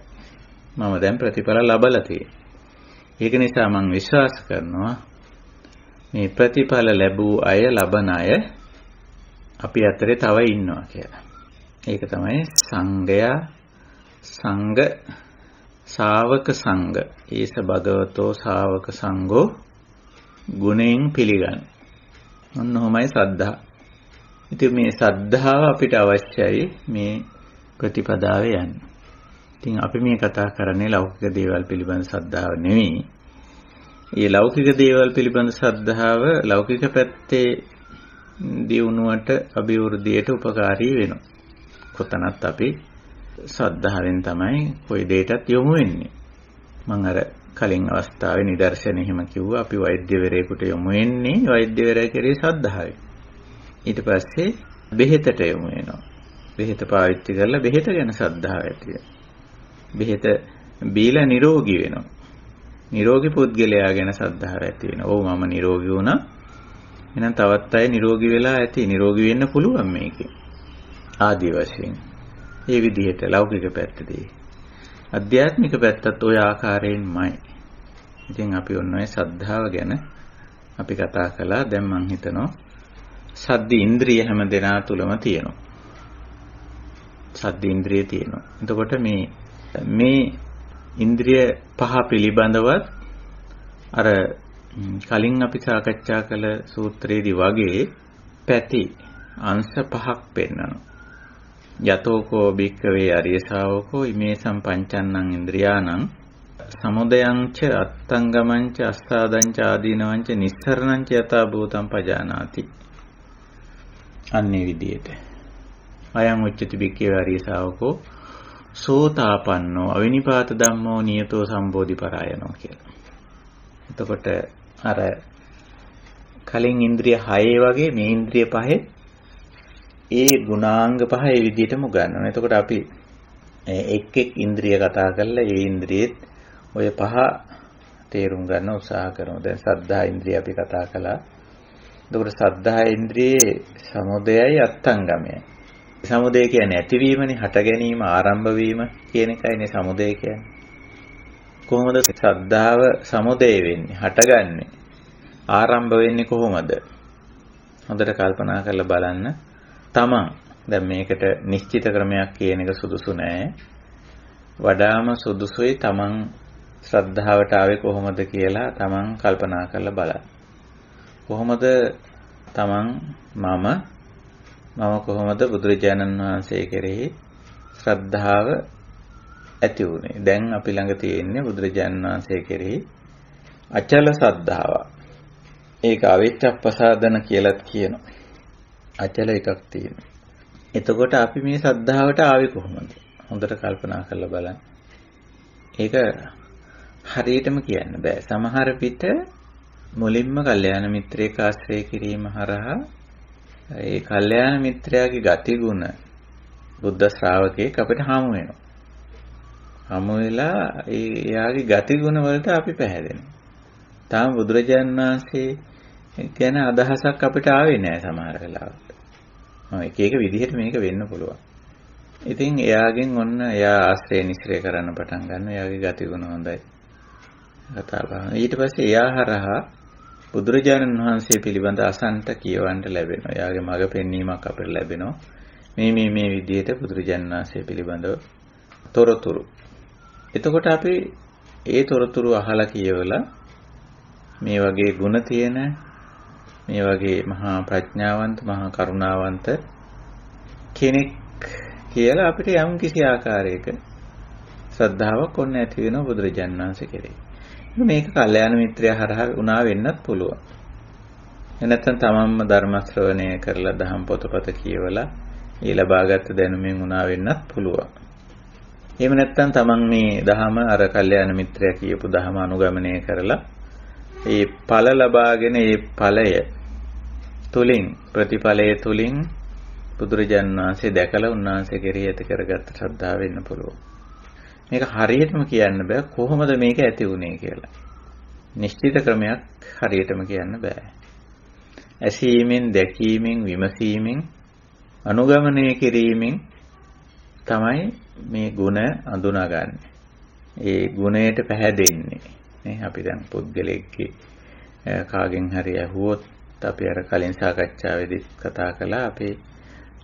මම දැන් ප්‍රතිඵල ලබලා තියෙනවා. ඒක නිසා මම විශ්වාස කරනවා මේ ප්‍රතිඵල ලැබූ අය ලබන අය අපි අතරේ තව ඉන්නවා කියලා. ඒක තමයි සංඝයා සංඝ ශාවක සංඝ ඒස භගවතෝ ශාවක සංඝෝ ගුණයෙන් පිළිගන්න. ඔන්න ඔහොමයි සද්ධා. ඉතින් මේ සද්ධාව අපිට අවශ්‍යයි මේ ප්‍රතිපදාවේ යන්න. ඉතින් අපි මේ කතා කරන්නේ ලෞකික දේවල් පිළිබඳ සද්ධාව නෙවෙයි. මේ ලෞකික දේවල් පිළිබඳ සද්ධාව ලෞකික පැත්තේ දියුණුවට අභිවෘද්ධියට උපකාරී වෙනවා. කොතනත් අපි සද්ධාවෙන් තමයි කොයි දෙයකටත් යොමු වෙන්නේ. මම අර කලින් අවස්ථාවේ නිදර්ශන එහෙම කිව්වා අපි වෛද්‍යවරයෙකුට යොමු වෙන්නේ වෛද්‍යවරයා කෙරෙහි සද්ධාවෙන්. ඊට පස්සේ බෙහෙතට යොමු වෙනවා. බෙහෙත පාවිච්චි කරලා බෙහෙත ගැන සද්ධාව ඇති වෙනවා. බෙහෙත බීලා නිරෝගී වෙනවා. නිරෝගී පුද්ගලයා ගැන සද්ධාව ඇති වෙනවා. ඔව් මම නිරෝගී වුණා. එහෙනම් තවත් අය නිරෝගී වෙලා ඇති. නිරෝගී වෙන්න පුළුවන් මේකේ. ආදී වශයෙන්. මේ විදිහට ලෞකික පැත්තදී. අධ්‍යාත්මික පැත්තත් ওই ආකාරයෙන්මයි. ඉතින් අපි ඔන්න ඔය සද්ධාව ගැන අපි කතා කළා. දැන් මම හිතනවා සද්ද ඉන්ද්‍රිය හැම දෙනා තුලම තියෙනවා. සද්ද ඉන්ද්‍රිය තියෙනවා. එතකොට මේ ඉන්ද්‍රිය පහ පිළිබඳවත් අර කලින් අපි සාකච්ඡා කළ සූත්‍රයේදී වගේ පැති අංශ පහක් පෙන්වනවා. යතෝකෝ භික්ඛවේ අරිය ශාවකෝ ඉමේසම් පංචන්නං ඉන්ද්‍රියාණං සමුදයංච අත්තංගමංච අස්සාදංච ආදීනවංච නිස්සරණංච යතා භූතං පජානාති. අන්නේ විදියට අයං උච්චති භික්ඛවේ අරිය ශාවකෝ සෝතාපන්නෝ අවිනිපාත ධම්මෝ නියතෝ සම්බෝධි පරායනෝ කියලා. එතකොට අර කලින් ඉන්ද්‍රිය 6 වගේ මේ ඉන්ද්‍රිය 5 ඒ ගුණාංග 5 ඒ විදිහටම ගන්නවා. එතකොට අපි එක් ඉන්ද්‍රිය කතා කරලා ඒ ඉන්ද්‍රියෙත් ඔය 5 තේරුම් ගන්න උත්සාහ කරනවා. දැන් සද්ධා ඉන්ද්‍රිය අපි කතා කළා. එතකොට සද්ධා ඉන්ද්‍රියේ සමුදයයි අත්ංගමයයි. සමුදය කියන්නේ ඇතිවීමනේ, හට ගැනීම, ආරම්භ වීම කියන එකයිනේ සමුදය කියන්නේ. කොහොමද ශ්‍රද්ධාව සමුදය වෙන්නේ, හටගන්නේ, ආරම්භ වෙන්නේ කොහොමද? හොඳට කල්පනා කරලා බලන්න. තමන් දැන් මේකට නිශ්චිත ක්‍රමයක් කියන එක සුදුසු නෑ. වඩාම සුදුසුයි තමන් ශ්‍රද්ධාවට ආවේ කොහොමද කියලා තමන් කල්පනා කරලා බලන්න. කොහොමද තමන් මම කොහොමද බුදුරජාණන් වහන්සේ කෙරෙහි ශ්‍රද්ධාව ඇති වුණේ? දැන් අපි ළඟ තියෙන්නේ බුදුරජාණන් වහන්සේ කෙරෙහි අචල ශ්‍රද්ධාව. ඒක අවිච්ඡප්පසාදන කියලාත් කියනවා. අචල එකක් තියෙනවා. එතකොට අපි මේ ශ්‍රද්ධාවට ආවේ කොහොමද? හොඳට කල්පනා කරලා බලන්න. ඒක හරියටම කියන්න බෑ. සමහර පිට මුලින්ම කල්යාණ මිත්‍රයෙක් ආශ්‍රය කිරීම හරහා ඒ කල්යාණ මිත්‍රයාගේ ගතිගුණ බුද්ධ ශ්‍රාවකෙක් අපිට හමු වෙනවා. හමු වෙලා එයාගේ ගතිගුණ වලට අපි පැහැදෙනවා. තාම බුදුරජාණන් වහන්සේ ගැන අදහසක් අපිට ආවේ නැහැ සමහර වෙලාවට. එක විදිහට මේක වෙන්න පුළුවන්. ඉතින් එයාගෙන් ඔන්න එයා ආශ්‍රය නිශ්‍රය කරන්න පටන් ගන්නවා. එයාගේ ගතිගුණ හොඳයි. කතා බහ. ඊට පස්සේ එයා හරහා බුදුරජාණන් වහන්සේ පිළිබඳ අසන්ට කියවන්න ලැබෙනවා. එයාගේ මඟ පෙන්වීමක් අපිට ලැබෙනවා. මේ විදිහට බුදුරජාණන් වහන්සේ පිළිබඳව තොරතුරු. එතකොට අපි ඒ තොරතුරු අහලා කියවලා මේ වගේ ಗುಣ තියෙන මේ වගේ මහා ප්‍රඥාවන්ත මහා කරුණාවන්ත කෙනෙක් කියලා අපිට යම් කිසි ආකාරයක ශ්‍රද්ධාවක් ඔන්න ඇති වෙනවා බුදුරජාණන් වහන්සේ කෙරෙහි. මේක කල්යාණ මිත්‍රයා හරහා උනා වෙන්නත් පුළුවන්. එනත්තම් තමන්ම ධර්ම ශ්‍රවණය කරලා දහම් පොතපත කියවලා ඒ ලබාගත් දැනුමින් උනා වෙන්නත් පුළුවන්. එහෙම නැත්නම් තමන් මේ දහම අර කල්යාණ මිත්‍රයා කියපු දහම අනුගමනය කරලා ඒ ඵල ලබාගෙන ඒ ඵලය තුලින් ප්‍රතිඵලය තුලින් බුදුරජාණන් වහන්සේ දැකලා උන්වහන්සේ කෙරෙහි ඇති කරගත්ත ශ්‍රද්ධාව වෙන්න පුළුවන්. මේක හරියටම කියන්න බෑ කොහොමද මේක ඇති වුනේ කියලා. නිශ්චිත ක්‍රමයක් හරියටම කියන්න බෑ. ඇසීමෙන්, දැකීමෙන්, විමසීමෙන්, අනුගමනය කිරීමෙන් තමයි මේ ಗುಣ අඳුනාගන්නේ. ඒ ගුණයට පැහැදෙන්නේ. නේ අපි දැන් පුද්ගලෙක්ගේ කාගෙන් හරි ඇහුවොත් අපි අර කලින් සාකච්ඡාවේදී කතා කළා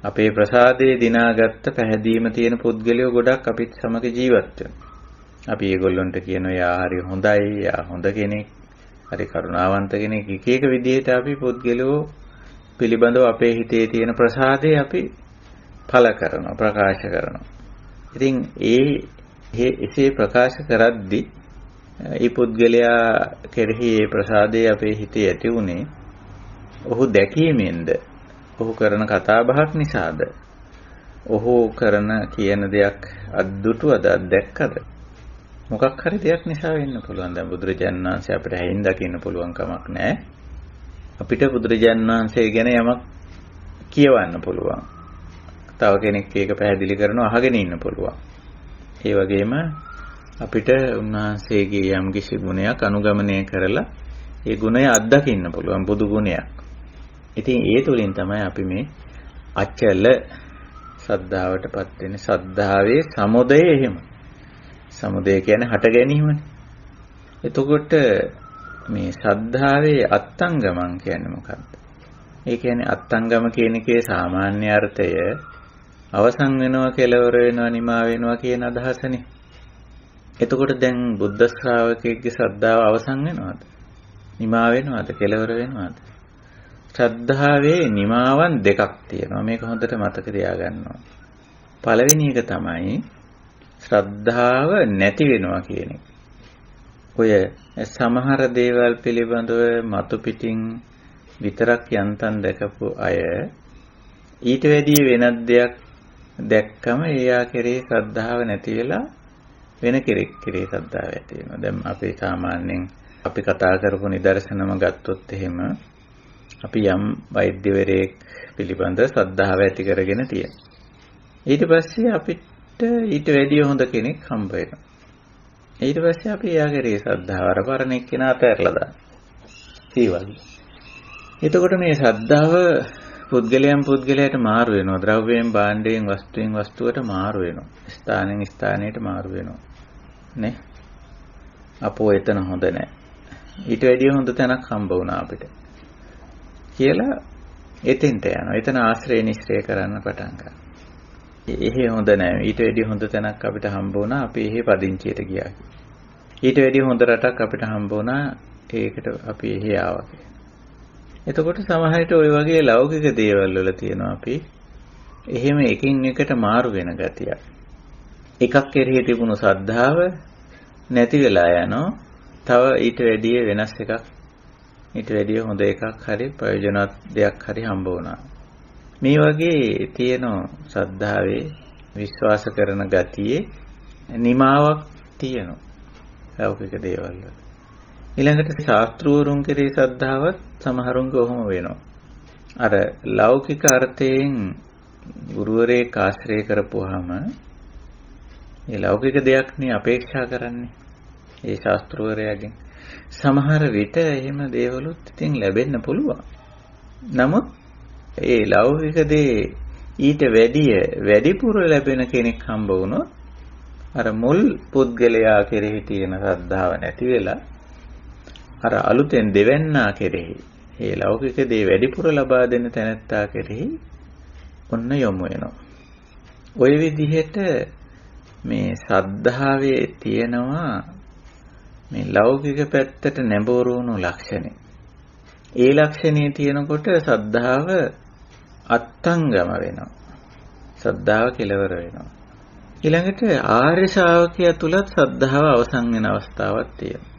අපේ ප්‍රසාදයේ දිනාගත්ත පැහැදීම තියෙන පුද්ගලයෝ ගොඩක් අපිත් සමග ජීවත් වෙනවා. අපි ඒගොල්ලන්ට කියනවා යා හරි හොඳයි, යා හොඳ කෙනෙක්, හරි කරුණාවන්ත කෙනෙක්, එක එක විදිහට අපි පුද්ගලයෝ පිළිබඳව අපේ හිතේ තියෙන ප්‍රසාදය අපි පළ කරනවා, ප්‍රකාශ කරනවා. ඉතින් එසේ ප්‍රකාශ කරද්දී ඒ පුද්ගලයා කෙරෙහි ඒ ප්‍රසාදය අපේ හිතේ ඇති උනේ ඔහු දැකීමෙන්ද, ඔහු කරන කතා බහක් නිසාද, ඔහු කරන කියන දෙයක් අද්දුටුවද, අත්දැක්කද, මොකක් හරි දෙයක් නිසා වෙන්න පුළුවන්. දැන් බුදුරජාණන් වහන්සේ අපිට හැයින් දකින්න පුළුවන් කමක් නැහැ. අපිට බුදුරජාණන් වහන්සේ ගැන යමක් කියවන්න පුළුවන්. තව කෙනෙක් ඒක පැහැදිලි කරනවා අහගෙන ඉන්න පුළුවන්. ඒ වගේම අපිට උන්වහන්සේගේ යම් කිසි ගුණයක් අනුගමනය කරලා ඒ ගුණය අත්දකින්න පුළුවන්, බුදු ගුණයක්. ඉතින් ඒ තුලින් තමයි අපි මේ අචල සද්ධාවටපත් වෙන්නේ. සද්ධාවේ සමුදය එහෙම. සමුදය කියන්නේ හට ගැනීමනේ. එතකොට මේ සද්ධාවේ අත්ංගමං කියන්නේ මොකක්ද? ඒ කියන්නේ අත්ංගම කියන එකේ සාමාන්‍ය අර්ථය අවසන් වෙනවා, කෙලවර වෙනවා, නිමා වෙනවා කියන අදහසනේ. එතකොට දැන් බුද්ධ ශ්‍රාවකයෙක්ගේ ශ්‍රද්ධාව අවසන් වෙනවද? නිමා වෙනවද? කෙලවර වෙනවද? ශ්‍රද්ධාවේ නිමාවන් දෙකක් තියෙනවා. මේක හොඳට මතක තියාගන්න ඕන. පළවෙනි එක තමයි ශ්‍රද්ධාව නැති වෙනවා කියන එක. ඔය සමහර දේවල් පිළිබඳව මතු පිටින් විතරක් යන්තම් දැකපු අය ඊට වැඩිය වෙනත් දෙයක් දැක්කම එයා කෙරේ ශ්‍රද්ධාව නැති වෙලා වෙන කෙනෙක් කෙරේ ශ්‍රද්ධාව ඇති වෙනවා. දැන් අපි සාමාන්‍යයෙන් අපි කතා කරපු නිදර්ශනම ගත්තොත් එහෙම අපි යම් වෛද්‍යවරයෙක් පිළිබඳ ශ්‍රද්ධාව ඇති කරගෙන තියෙනවා. ඊට පස්සේ අපිට ඊට වැඩිය හොඳ කෙනෙක් හම්බ වෙනවා. ඊට පස්සේ අපි එයා කෙරේ ශ්‍රද්ධාව අර පරණ එක්කෙනා අතහැරලා දානවා. ඒ වගේ. එතකොට මේ ශ්‍රද්ධාව පුද්ගලයාට මාරු වෙනවා. ද්‍රව්‍යයෙන්, භාණ්ඩයෙන්, වස්තුවෙන් වස්තුවට මාරු වෙනවා. ස්ථානෙන් ස්ථානයට මාරු වෙනවා. නේ? අපෝ එතන හොඳ නැහැ. ඊට වැඩිය හොඳ තැනක් හම්බ වුණා අපිට. කියලා එතෙන්ට යනවා. එතන ආශ්‍රය නිශ්‍රය කරන්න පටන් ගන්නවා. එහෙ හොඳ නැහැ. ඊට වැඩිය හොඳ තැනක් අපිට හම්බ වුණා. අපි එහෙ පදිංචියට ගියා. ඊට වැඩිය හොඳ රටක් අපිට හම්බ වුණා. ඒකට අපි එහෙ ආවා. එතකොට සමහර විට ওই වගේ ලෞකික දේවල් වල තියෙනවා අපි එහෙම එකින් එකට මාරු වෙන ගතියක්. එකක් කෙරෙහි තිබුණු ශ්‍රද්ධාව නැති වෙලා යනවා. තව ඊට වැඩිය වෙනස් එකක්, ඊට වැඩිය හොඳ එකක් හරි ප්‍රයෝජනවත් දෙයක් හරි හම්බ වුණා. මේ වගේ තියෙන ශ්‍රද්ධාවේ විශ්වාස කරන ගතියේ නිමාවක් තියෙනවා ලෞකික දේවල් වල. ඊළඟට ශාස්ත්‍රවරුන් කෙරේ ශ්‍රද්ධාවත් සමහරුන්ගේ ඔහොම වෙනවා. අර ලෞකික අර්ථයෙන් ගුරුවරයෙක් ආශ්‍රය කරපුවාම ඒ ලෞකික දෙයක් නේ අපේක්ෂා කරන්නේ. ඒ ශාස්ත්‍රවරයාගෙන් සමහර විට එහෙම දේවලුත් ඉතින් ලැබෙන්න පුළුවන්. නමුත් ඒ ලෞකික දේ ඊට වැඩිපුර ලැබෙන කෙනෙක් හම්බ වුණොත් අර මුල් පුද්ගලයා කෙරෙහි තියෙන ශ්‍රද්ධාව නැති වෙලා අර අලුතෙන් දෙවන්නා කෙරෙහි ඒ ලෞකික දේ වැඩිපුර ලබා දෙන තැනැත්තා කෙරෙහි ඔන්න යොමු වෙනවා. ওই විදිහට මේ ශ්‍රද්ධාවේ තියෙනවා මේ ලෞකික පැත්තට නැඹුරු වුණු ලක්ෂණේ. ඒ ලක්ෂණේ තියෙනකොට ශ්‍රද්ධාව අත්ංගම වෙනවා. ශ්‍රද්ධාව කෙලවර වෙනවා. ඊළඟට ආර්ය ශ්‍රාවකයා තුලත් ශ්‍රද්ධාව අවසන් වෙන අවස්ථාවක් තියෙනවා.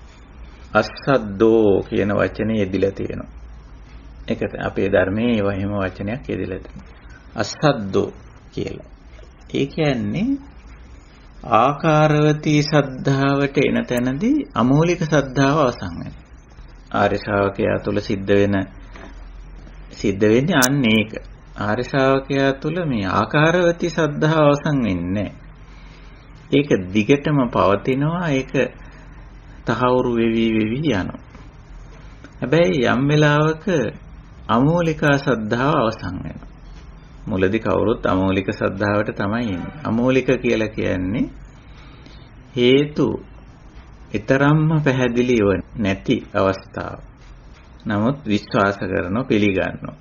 අස්සද්දෝ කියන වචනේ යෙදිලා තියෙනවා. ඒක අපේ ධර්මයේ ඒ වගේම වචනයක් යෙදිලා තියෙනවා. අස්සද්දෝ කියලා. ඒ කියන්නේ ආකාරවතී ශ්‍රද්ධාවට එන තැනදී අමූලික ශ්‍රද්ධාව අවසන් වෙනවා. ආර්ය ශ්‍රාවකයා තුළ සිද්ධ වෙන්නේ අන්න ඒක. ආර්ය ශ්‍රාවකයා තුළ මේ ආකාරවති සද්ධාව අවසන් වෙන්නේ. ඒක දිගටම පවතිනවා. ඒක තහවුරු වෙවි යනවා. හැබැයි යම් වෙලාවක අමූලිකා සද්ධාව අවසන් වෙනවා. මුලදී කවුරුත් අමූලික සද්ධාවට තමයි එන්නේ. අමූලික කියලා කියන්නේ හේතු ඊතරම්ම පැහැදිලිව නැති අවස්ථාව. නමුත් විශ්වාස කරනවා, පිළිගන්නවා.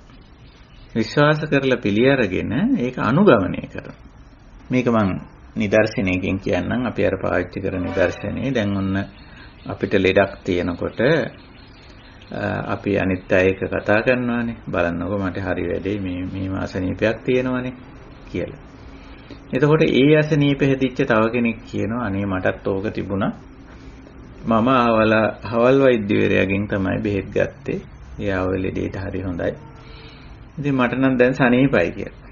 විශ්වාස කරලා පිළි අරගෙන ඒක අනුගමනය කරනවා. මේක මං නිදර්ශනයකින් කියන්නම්. අපි අර පාවිච්චි කරන නිදර්ශනේ දැන් ඔන්න අපිට ලෙඩක් තියෙනකොට අපි අනිත් අය එක කතා කරනවානේ. බලන්නකෝ මට හරි වැඩේ මේ මාසනීපයක් තියෙනවානේ කියලා. එතකොට ඒ අසනීප හැදිච්ච තව කෙනෙක් කියනවා අනේ මටත් ඕක තිබුණා. මම හවල් වෛද්‍යවරයාගෙන් තමයි බෙහෙත් ගත්තේ. එයාව ලෙඩේට හරි හොඳයි. ඉතින් මට නම් දැන් සනීපයි කියලා.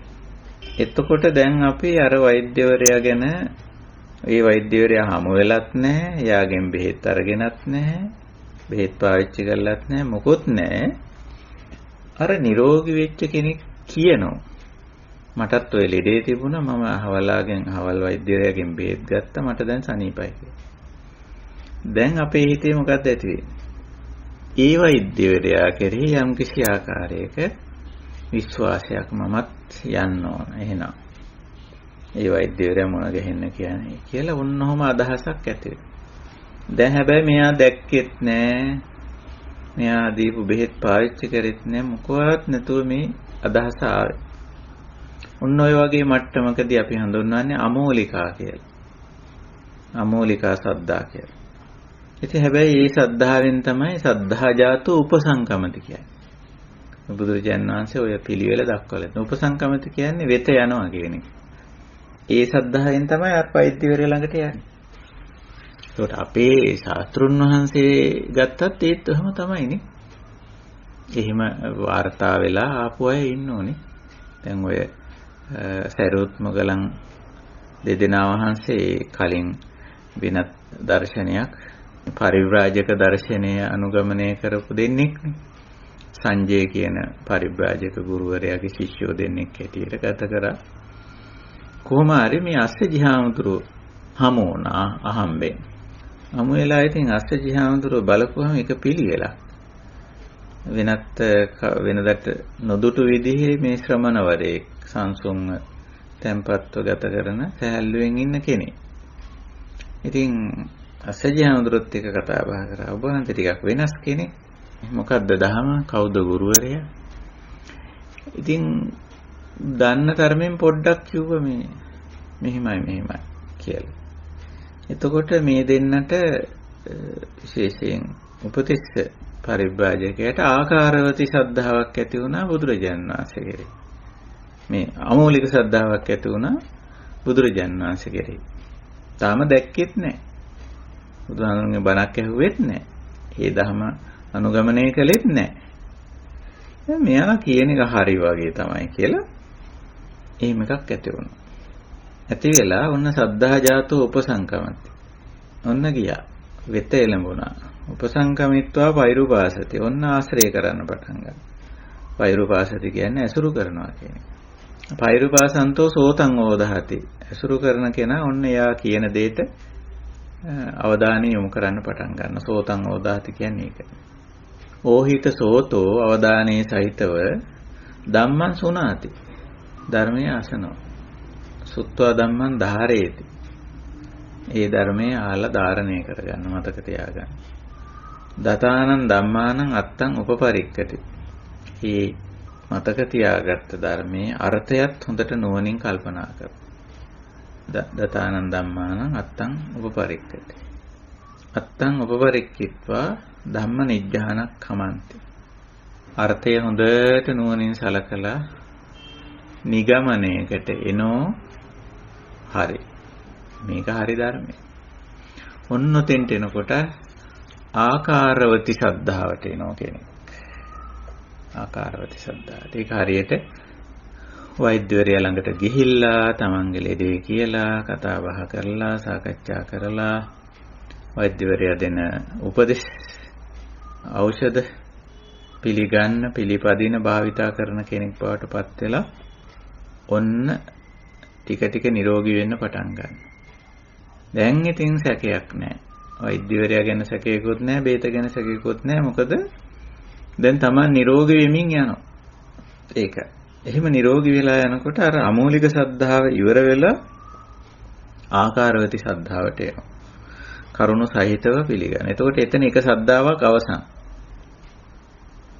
එතකොට දැන් අපි අර වෛද්‍යවරයා ගැන ඒ වෛද්‍යවරයා හමු වෙලත් නැහැ. එයාගෙන් බෙහෙත් අරගෙනත් නැහැ. බෙහෙත් පාවිච්චි කරලත් නැහැ. මොකොත් නැහැ. අර නිරෝගී වෙච්ච කෙනෙක් කියනවා මටත් ඔය ලෙඩේ තිබුණා. මම හවල් වෛද්‍යවරයාගෙන් බෙහෙත් ගත්තා. මට දැන් සනීපයි කියලා. දැන් අපේ හිතේ මොකක්ද ඇති වෙන්නේ? ඒ වෛද්‍යවරයා කෙරෙහි යම්කිසි ආකාරයක විශ්වාසයක් මමත් යන්න ඕන. එහෙනම් ඒ වෛද්‍යවරයා මොන ගහෙන්න කියන්නේ කියලා ඔන්නෝම අදහසක් ඇති වෙනවා. දැන් හැබැයි මෙයා දැක්කෙත් නෑ. මෙයා දීපු බෙහෙත් පාවිච්චි කරෙත් නෑ. මොකවත් නැතුව මේ අදහස ආවේ. ඔන්න ඔය වගේ මට්ටමකදී අපි හඳුන්වන්නේ අමෝලිකා කියලා. අමෝලිකා සද්ධා කියලා. ඉතින් හැබැයි මේ සද්ධාවෙන් තමයි සද්ධා ජාතෝ උපසංකමති කියන්නේ. බුදුරජාණන් වහන්සේ ඔය පිළිවෙල දක්වලා තියෙනවා. උපසංකමති කියන්නේ වෙත යනවා කියන එක. ඒ සද්ධාවෙන් තමයි අර වෛද්‍යවරයා ළඟට යන්නේ. ඒකට අපේ ශාස්ත්‍රුන් වහන්සේ ගත්තත් ඒත් එහෙම තමයිනේ. එහෙම වාර්තා වෙලා ආපු අය ඉන්න ඕනේ. දැන් ඔය සරියුත් මොගලන් දෙදෙනා වහන්සේ කලින් වෙනත් දර්ශනයක් පරිව්‍රාජක දර්ශනය අනුගමනය කරපු දෙන්නෙක් නේ. සංජය කියන පරිව්‍රාජක ගුරුවරයාගේ ශිෂ්‍යෝ දෙන්නෙක් හැටියට ගත කරා. කොහොම හරි මේ අස්සජිහාමුදුරුව හමු වුණා අහම්බෙන්. හමු වෙලා ඉතින් අස්සජිහාමුදුරුව බලපුවම ඒක පිළිවෙලක්. වෙනදට නොදුටු විදිහේ මේ ශ්‍රමණවරයෙක් සංසුන්ව tempatව ගත කරන සහැල්ලුවෙන් ඉන්න කෙනෙක්. ඉතින් අස්සජිහාමුදුරුවොත් එක කතා බහ කරා. ඔබ වහන්සේ ටිකක් වෙනස් කෙනෙක්. මොකද්ද දහම? කවුද ගුරුවරයා? ඉතින් දන්න තරමින් පොඩ්ඩක් කිව්වා මෙහිමයි කියලා. එතකොට මේ දෙන්නට විශේෂයෙන් උපතිස්ස පරිබ්‍රාජකයට ආකාරවති ශ්‍රද්ධාවක් ඇති වුණා බුදුරජාණන් වහන්සේ කෙරෙහි. මේ අමෝලික ශ්‍රද්ධාවක් ඇති වුණා බුදුරජාණන් වහන්සේ කෙරෙහි. තාම දැක්කෙත් නැහැ. බුදුහාමුදුරන්ගේ බණක් ඇහුවෙත් නැහැ. ඒ ධර්ම අනුගමනය කළෙත් නැහැ. මෙයා කියන එක හරි වගේ තමයි කියලා එහෙම එකක් ඇති වුණා. ඇති වෙලා ඔන්න සද්ධා ජාතෝ උපසංකමති. ඔන්න ගියා. වෙත එළඹුණා. උපසංකමිත්වා පෛරුපාසති. ඔන්න ආශ්‍රය කරන්න පටන් ගත්තා. පෛරුපාසති කියන්නේ ඇසුරු කරනවා කියන එක. පෛරුපාසන්තෝ සෝතං ඕදහති. ඇසුරු කරන කෙනා ඔන්න එයා කියන දෙයට අවධානය යොමු කරන්න පටන් ගන්න. සෝතං ඕදහති කියන්නේ ඒක. ඕහිත සෝතෝ අවධානයේ සහිතව ධම්මං සුනාති. ධර්මයේ අසනවා. සුත්වා ධම්මං ධාරේති. ඒ ධර්මයේ ආලා ධාරණය කරගන්න මතක තියාගන්න. දතානං ධම්මානං අත්තං උපපරික්කති. මේ මතක තියාගත්ත ධර්මයේ අර්ථයත් හොඳට නුවණින් කල්පනා කර. දතානං ධම්මානං අත්තං උපපරික්කති. අත්තං උපපරික්කිත්වා ධම්ම නිජ්ජානක් කමන්ති. අර්ථය හොඳට නුවණින් සලකලා නිගමනයකට එනෝ හරි. මේක හරි ධර්මය. ඔන්නොතෙන්ට එනකොට ආකාරවති ශ්‍රද්ධාවට එනවා කෙනෙක්. ආකාරවති ශ්‍රද්ධාවට. ඒක හරියට වෛද්‍යවරයා ළඟට ගිහිල්ලා තමන්ගේ ලෙඩේ කියලා කතා බහ කරලා සාකච්ඡා කරලා වෛද්‍යවරයා දෙන උපදෙස් ඖෂධ පිළිගන්න පිළිපදින භාවිතා කරන කෙනෙක් බවට පත් වෙලා ඔන්න ටික ටික නිරෝගී වෙන්න පටන් ගන්නවා. දැන් ඉතින් සැකයක් නැහැ. වෛද්‍යවරයා ගැන සැකයක්වත් නැහැ, බේත ගැන සැකයක්වත් නැහැ. මොකද දැන් Taman නිරෝගී වෙමින් යනවා. ඒක. එහෙම නිරෝගී වෙලා යනකොට අර අමූලික සද්ධාව ඉවර වෙලා ආකාරවති සද්ධාවට එනවා. කරුණු සහිතව පිළිගන්න. එතකොට එතන එක සද්ධාාවක් අවසන්.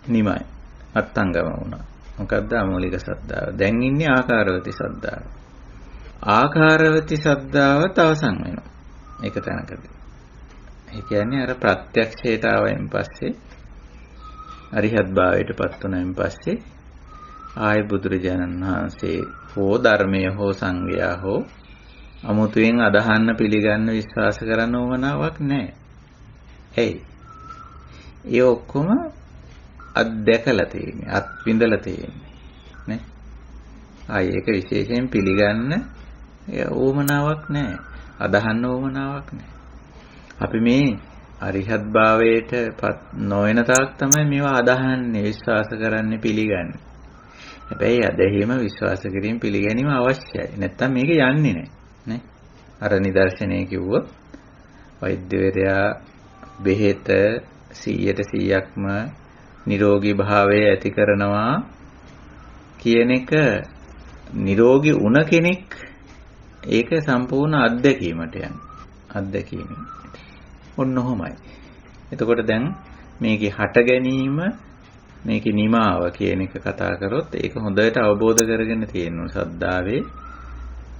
නිමයි. අත්ංගම වුණා. මොකද්ද අමූලික සද්ධාව? දැන් ඉන්නේ ආකාරවති සද්ධාව. ආකාරවති සද්ධාවත් අවසන් වෙනවා. ඒක තැනකදී. ඒ කියන්නේ අර ප්‍රත්‍යක්ෂයට ආවයින් පස්සේ අරිහත් භාවයට පත් වුණායින් පස්සේ ආය බුදුරජාණන් වහන්සේ හෝ ධර්මය හෝ සංඝයා හෝ අමුතුවෙන් අදහන්න පිළිගන්න විශ්වාස කරන්න ඕමනාවක් නැහැ. ඇයි? ඒ ඔක්කොම අත්දැකලා තියෙන්නේ, අත්විඳලා තියෙන්නේ නේ. ආයි ඒක විශේෂයෙන් පිළිගන්න ඕමනාවක් නැහැ. අදහන්න ඕමනාවක් නැහැ. අපි මේ අරිහත් භාවයට පත් නොවන තාක් තමයි මේවා අදහන්නේ, විශ්වාස කරන්නේ, පිළිගන්නේ. හැබැයි අදහිම විශ්වාස කිරීම පිළිගැනීම අවශ්‍යයි. නැත්තම් මේක යන්නේ නැහැ නේ. අර නිදර්ශනය කිව්වොත් වෛද්‍යවරයා බෙහෙත 100%ක්ම නිරෝගී භාවය ඇති කරනවා කියන එක නිරෝගී වුණ කෙනෙක් ඒක සම්පූර්ණ අත්දැකීමට යන අත්දැකීමෙන් ඔන්න ඔහොමයි. එතකොට දැන් මේකේ හට ගැනීම මේකේ නිමාව කියන එක කතා කරොත් ඒක හොඳට අවබෝධ කරගෙන තියෙනවා. සද්ධාවේ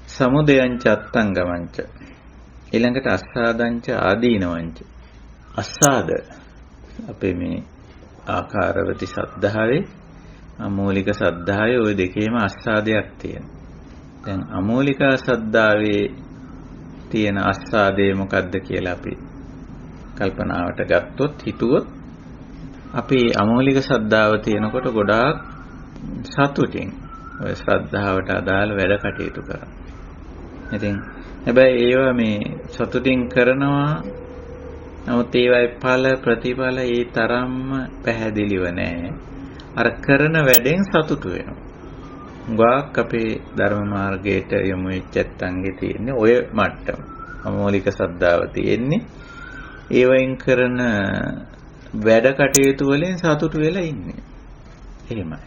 සමුදයංච අත්තංගමංච ඊළඟට අස්සාදංච ආදීනවංච. අස්සාද අපේ මේ ආකාරවති සද්ධාවේ අමූලික සද්ධාවේ ওই දෙකේම අස්සාදයක් තියෙනවා. දැන් අමූලික සද්ධාවේ තියෙන අස්සාදේ මොකද්ද කියලා අපි කල්පනාවට ගත්තොත් හිතුවොත් අපි අමූලික ශ්‍රද්ධාව තියෙනකොට ගොඩාක් සතුටින් ඔය ශ්‍රද්ධාවට අදාළ වැඩ කටයුතු කරනවා. ඉතින් හැබැයි ඒවා මේ සතුටින් කරනවා. නමුත් ඒවයි ඵල ප්‍රතිඵල ඒ තරම්ම පැහැදිලිව නැහැ. අර කරන වැඩෙන් සතුටු වෙනවා. ගාක් අපේ ධර්ම මාර්ගයට යොමු වෙච්ච ඇත්තන්ගේ තියෙන්නේ ඔය මට්ටම. අමූලික ශ්‍රද්ධාව තියෙන්නේ ඒවයින් කරන වැඩ කටයුතු වලින් සතුටු වෙලා ඉන්නේ. එහෙමයි.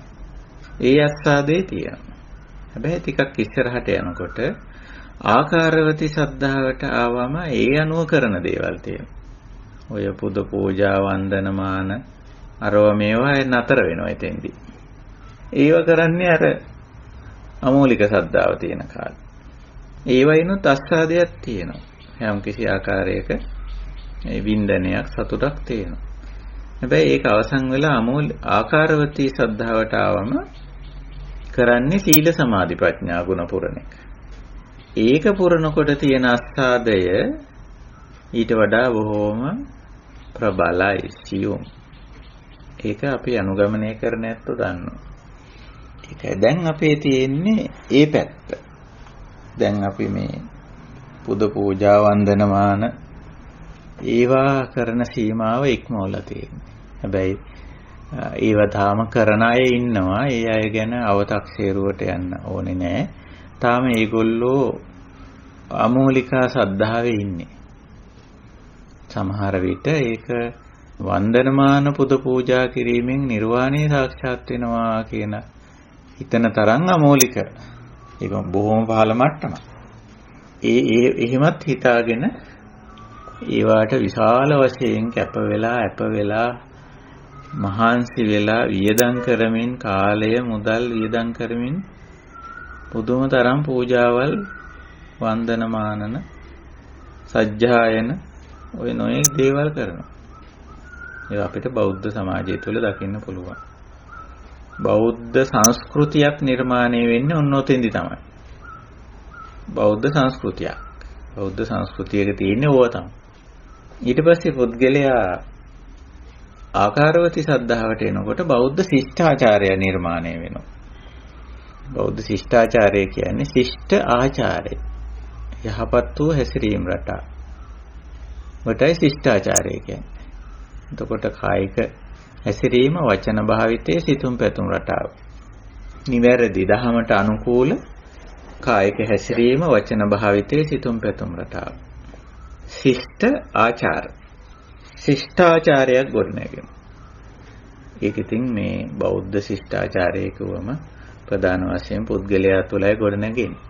ඒ අස්සාදේ තියෙනවා. හැබැයි ටිකක් ඉස්සරහට යනකොට ආකාරවති ශ්‍රද්ධාවට ආවම ඒ අනුව කරන දේවල් තියෙනවා. ඔය පුද පූජා වන්දනමාන අරව මේවා නතර වෙනවා එතෙන්දී. ඒව කරන්නේ අර අමූලික ශ්‍රද්ධාව තියෙන කාලේ. ඒවයිනුත් අස්සාදයක් තියෙනවා. යම් කිසි ආකාරයක ඒ වින්දනයක් සතුටක් තියෙනවා. හැබැයි ඒක අවසන් වෙලා ආකාරවති ශ්‍රද්ධාවට ආවම කරන්නේ සීල සමාධි ප්‍රඥා ගුණ පුරණ එක. ඒක පුරනකොට තියෙන අස්සාදය ඊට වඩා බොහෝම ප්‍රබලයි සියුම්. ඒක අපි අනුගමනය කරන ඇත්තෝ දන්නවා. ඒකයි දැන් අපේ තියෙන්නේ ඒ පැත්ත. දැන් අපි මේ පුද පූජා වන්දනමාන ඒවා කරන සීමාව ඉක්මවලා තියෙනවා. හැබැයි ඒව තාම කරන අය ඉන්නවා. ඒ අය ගැන අව탁සේරුවට යන්න ඕනේ නෑ. තාම ඒගොල්ලෝ අමූලිකා සද්ධාවේ ඉන්නේ. සමහර විට ඒක වන්දනමාන පුද පූජා කිරීමෙන් නිර්වාණය සාක්ෂාත් වෙනවා කියන හිතන තරම් අමූලික. ඒක බොහොම පහළ මට්ටමක්. එහෙමත් හිතාගෙන ඒවාට විශාල වශයෙන් කැප වෙලා මහන්සි වෙලා වියදම් කරමින් කාලය මුදල් වියදම් කරමින් පුදුම තරම් පූජාවල් වන්දනමානන සජ්ජායන ඔය නොයෙක් දේවල් කරනවා. ඒක අපිට බෞද්ධ සමාජය තුළ දකින්න පුළුවන්. බෞද්ධ සංස්කෘතියක් නිර්මාණය වෙන්නේ ඔන්න ඔතෙන්දි තමයි. බෞද්ධ සංස්කෘතියක්. බෞද්ධ සංස්කෘතියක තියෙන්නේ ඕවා තමයි. ඊට පස්සේ පුද්ගලයා ආකාරවති ශ්‍රද්ධාවට එනකොට බෞද්ධ ශිෂ්ටාචාරය නිර්මාණය වෙනවා. බෞද්ධ ශිෂ්ටාචාරය කියන්නේ ශිෂ්ට ආචාරය. යහපත් වූ හැසිරීම රටා. වටයි ශිෂ්ටාචාරය කියන්නේ. එතකොට කායික හැසිරීම, වචන භාවිතයේ සිතුම් පැතුම් රටාව. නිවැරදි දහමට අනුකූල කායික හැසිරීම, වචන භාවිතයේ සිතුම් පැතුම් රටාව. ශිෂ්ට ආචාර. ශිෂ්ටාචාරයක් ගොඩනැගෙන. ඒක ඉතින් මේ බෞද්ධ ශිෂ්ටාචාරය කියවම ප්‍රධාන වශයෙන් පුද්ගලයා තුළයි ගොඩනැගෙන්නේ.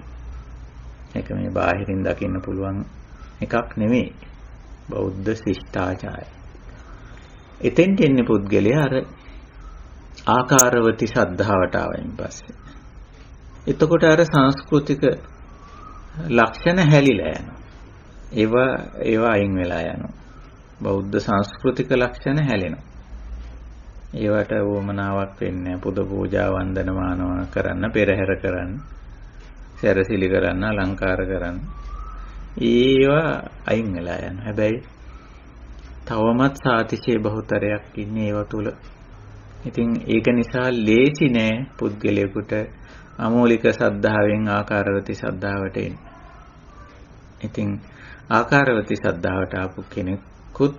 ඒක මේ බාහිරින් දකින්න පුළුවන් එකක් නෙමෙයි. බෞද්ධ ශිෂ්ටාචාරය. එතෙන්ට එන්නේ පුද්ගලයා අර ආකාරවති ශ්‍රද්ධාවට ආවයින් පස්සේ. එතකොට අර සංස්කෘතික ලක්ෂණ හැලිලා යනවා. ඒවා අයින් වෙලා යනවා. බෞද්ධ සංස්කෘතික ලක්ෂණ හැලෙනවා. ඒවට වමනාවක් වෙන්නේ පුද පූජා වන්දනමාන කරන්න, පෙරහැර කරන්න, සැරසිලි කරන්න, අලංකාර කරන්න. ඒවා අයින් වෙලා යනවා. හැබැයි තවමත් සාතිශය බහුතරයක් ඉන්නේ ඒව තුල. ඉතින් ඒක නිසා ලේසි නෑ පුද්ගලයෙකුට අමෝලික සද්ධාවෙන් ආකාරවති සද්ධාවට එන්න. ඉතින් ආකාරවති සද්ධාවට ආපු කෙනෙකුත්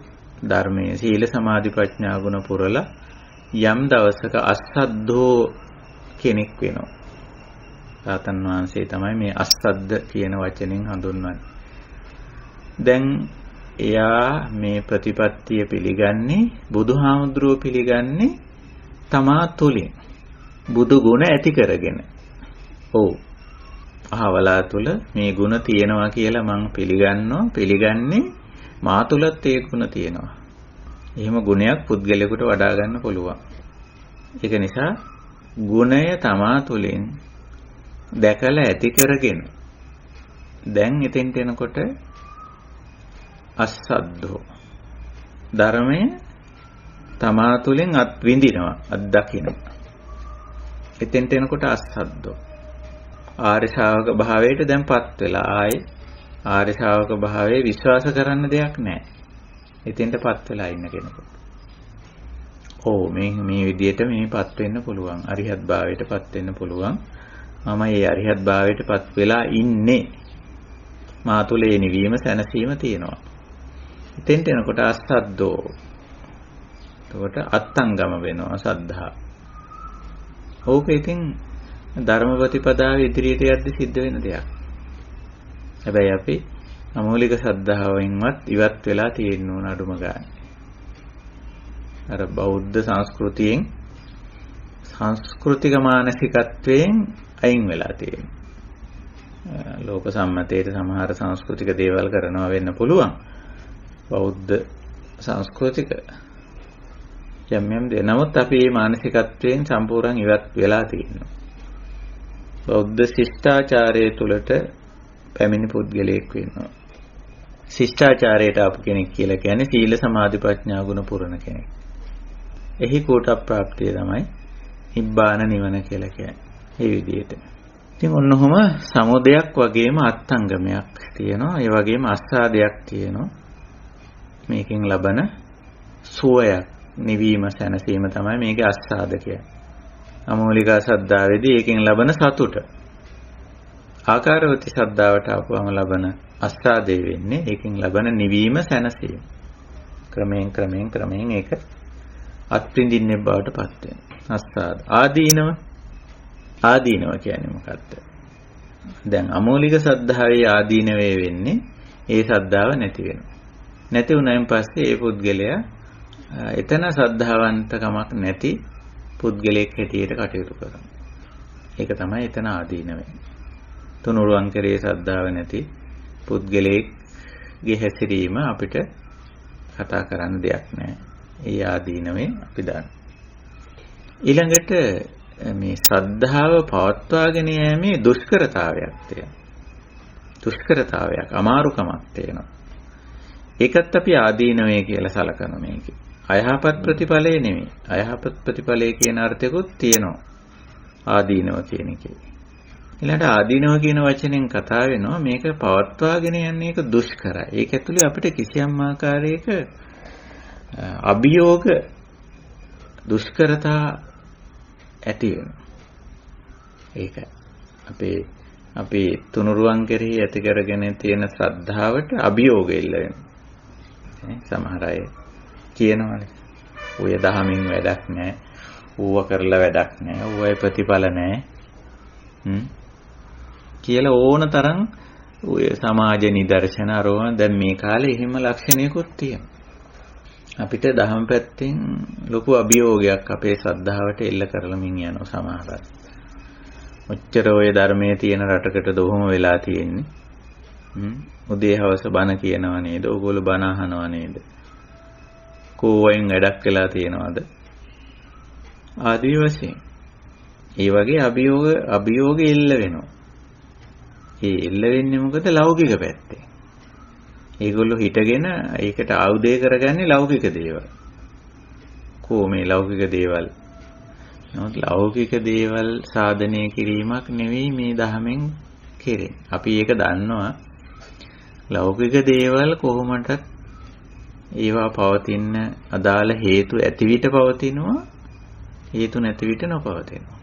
ධර්මයේ සීල සමාධි ප්‍රඥා ගුණ පුරලා යම් දවසක අස්සද්ධෝ කෙනෙක් වෙනවා. රාතන් වහන්සේ තමයි මේ අස්සද්ධ කියන වචනෙන් හඳුන්වන්නේ. දැන් එයා මේ ප්‍රතිපත්තිය පිළිගන්නේ, බුදුහාමුදුරුව පිළිගන්නේ තමා තුලින් බුදු ගුණ ඇති කරගෙන. ඔව්. අහවලා තුල මේ ගුණ තියෙනවා කියලා මම පිළිගන්නේ මා තුලත් ඒ ගුණ තියෙනවා. එහෙම ගුණයක් පුද්ගලයාට වඩා ගන්න පුළුවන්. ඒක නිසා ගුණය තමා තුලින් දැකලා ඇති කරගෙන දැන් එතෙන්ට එනකොට අස්සද්ධෝ ධර්මය තමා තුලින් අත් විඳිනවා, අත් දකිනවා. එතෙන්ට එනකොට අස්සද්ධෝ ආර්ය ශ්‍රාවක භාවයට දැන්පත් වෙලා ආයේ ආර්ය ශ්‍රාවක භාවයේ විශ්වාස කරන්න දෙයක් නැහැ. එතෙන්ටපත් වෙලා ඉන්න කෙනෙකුට. ඕ මේ විදියට මේපත් වෙන්න පුළුවන්. අරිහත් භාවයටපත් වෙන්න පුළුවන්. මම මේ අරිහත් භාවයටපත් වෙලා ඉන්නේ. මා තුළ ඒ නිවීම සැනසීම තියෙනවා. එතෙන්ට එනකොට අස්සද්දෝ. එතකොට අත්තංගම වෙනවා සද්ධා. ඕක ඉතින් ධර්ම ප්‍රතිපදාව ඉදිරියට යද්දි සිද්ධ වෙන දෙයක්. හැබැයි අපි අමෝලික ශ්‍රද්ධාවෙන්වත් ඉවත් වෙලා තියෙන්න ඕන අඩුම ගන්න. අර බෞද්ධ සංස්කෘතියෙන් සංස්කෘතික මානසිකත්වයෙන් අයින් වෙලා තියෙනවා. ලෝක සම්මතයේ සමහර සංස්කෘතික දේවල් කරනවා වෙන්න පුළුවන්. බෞද්ධ සංස්කෘතික යම් දේ. නමුත් අපි මේ මානසිකත්වයෙන් සම්පූර්ණ ඉවත් වෙලා තියෙනවා. බෞද්ධ ශිෂ්ටාචාරයේ තුලට පැමිණි පුද්ගලයෙක් වෙනවා. ශිෂ්ටාචාරයට ආපු කෙනෙක් කියලා කියන්නේ සීල සමාධි ප්‍රඥා ගුණ පුරන කෙනෙක්. එහි කොට ප්‍රාප්තිය තමයි නිබ්බාන නිවන කියලා කියන්නේ. මේ විදිහට. ඉතින් ඔන්නෝම සමුදයක් වගේම අත්ංගමයක් තියෙනවා. ඒ වගේම අස්සාදයක් තියෙනවා. මේකෙන් ලබන සුවයක්, නිවීම, සැනසීම තමයි මේකේ අස්සාද කියන්නේ. අමෝලික සද්ධාවේදී ඒකෙන් ලබන සතුට. ආකාරවති ශ්‍රද්ධාවට ආපුවම ලබන අස්සාදේ වෙන්නේ ඒකෙන් ලබන නිවීම, සැනසීම. ක්‍රමයෙන් ඒක අත්පින්දින්නේ බවට පත් වෙනවා. අස්සාද. ආදීනව කියන්නේ මොකක්ද? දැන් අමෝලික ශ්‍රද්ධාවේ ආදීනවේ වෙන්නේ ඒ ශ්‍රද්ධාව නැති වෙනවා. නැති වුණායින් පස්සේ ඒ පුද්ගලයා එතන ශ්‍රද්ධාවන්තකමක් නැති පුද්ගලයෙක් හැටියට කටයුතු කරනවා. ඒක තමයි එතන ආදීනව. තුනුරුවන් කරේ ශ්‍රද්ධාව නැති පුද්ගලයෙක්ගේ හැසිරීම අපිට කතා කරන්න දෙයක් නැහැ. ඒ ආදීනවේ අපි දාන්න. ඊළඟට මේ ශ්‍රද්ධාව පවත්වාගෙන යෑමේ දුෂ්කරතාවයක් තියෙනවා. දුෂ්කරතාවයක්, අමාරුකමක් තියෙනවා. ඒකත් අපි ආදීනවේ කියලා සලකන මේකේ. අයහපත් ප්‍රතිඵලය නෙමෙයි. අයහපත් ප්‍රතිඵලය කියන අර්ථයකුත් තියෙනවා. ආදීනව කියන එකේ. ඊළඟට ආදීනව කියන වචනෙන් කතා වෙනවා මේක පවත්වාගෙන යන්නේ ඒක දුෂ්කරයි. ඒක ඇතුලේ අපිට කිසියම් ආකාරයක අභියෝග දුෂ්කරතා ඇති වෙනවා. ඒක අපි තුනුරුවන් කෙරෙහි ඇති කරගෙන තියෙන ශ්‍රද්ධාවට අභියෝග එල්ල වෙනවා. සමහර අය කියනවනේ. ඔය දහමින් වැඩක් නැහැ. ඌව කරලා වැඩක් නැහැ. ඌවේ ප්‍රතිඵල නැහැ. කියලා ඕන තරම් ඔය සමාජ නිදර්ශන අරෝම දැන් මේ කාලේ එහෙම ලක්ෂණයකුත් තියෙනවා. අපිට දහම් පැත්තෙන් ලොකු අභියෝගයක් අපේ ශ්‍රද්ධාවට එල්ල කරලමින් යනවා සමහරවිට. ඔච්චර ඔය ධර්මයේ තියෙන රටකටද ඔහොම වෙලා තියෙන්නේ. උදේ හවස බණ කියනවා නේද? ඕගොල්ලෝ බණ අහනවා නේද? කෝවෙන් වැඩක් වෙලා තියෙනවද? ආදී වශයෙන්. ඒ වගේ අභියෝග එල්ල වෙනවා. ඒ එල්ල වෙන්නේ මොකද? ලෞකික පැත්තේ. ඒගොල්ලෝ හිටගෙන ඒකට ආයුධය කරගන්නේ ලෞකික දේවල්. මේ ලෞකික දේවල්. නමුත් ලෞකික දේවල් සාධනය කිරීමක් නෙවෙයි මේ ධහමෙන් කෙරෙන්නේ. අපි ඒක දන්නවා. ලෞකික දේවල් කොහොමදත් ඒවා පවතින අදාළ හේතු ඇති විට පවතිනවා. හේතු නැති විට නොපවතිනවා.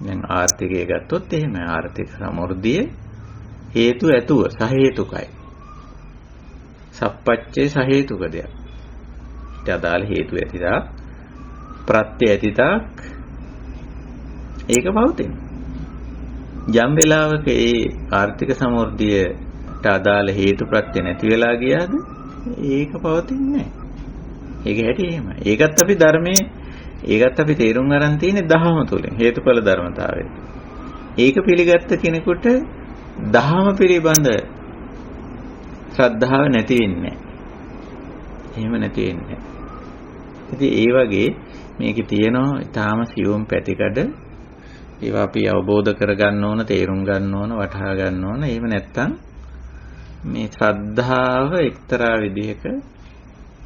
දැන් ආර්ථිකය ගත්තොත් එහෙම ආර්ථික සමෘද්ධිය හේතු ඇතුව සහේතුකයි. සප්පච්චේ සහේතුක දෙයක්. ඊට අදාළ හේතු ඇතිදා ප්‍රත්‍ය ඇතිදා ඒක පවතින. යම් වෙලාවක ඒ ආර්ථික සමෘද්ධියට අදාළ හේතු ප්‍රත්‍ය නැති වෙලා ගියාද ඒක පවතින්නේ නැහැ. ඒක හැටි එහෙමයි. ඒකත් අපි තේරුම් ගන්න තියෙන්නේ දහම තුලින් හේතුඵල ධර්මතාවය. ඒක පිළිගත්ත කෙනෙකුට දහම පිළිබඳ ශ්‍රද්ධාව නැති වෙන්නේ නැහැ. එහෙම නැති වෙන්නේ නැහැ. ඉතින් ඒ වගේ මේකේ තියෙනවා ඊටාම සියුම් පැතිකඩ ඒවා අපි අවබෝධ කරගන්න ඕන, තේරුම් ගන්න ඕන, වටහා ගන්න ඕන. එහෙම නැත්නම් මේ ශ්‍රද්ධාව එක්තරා විදිහක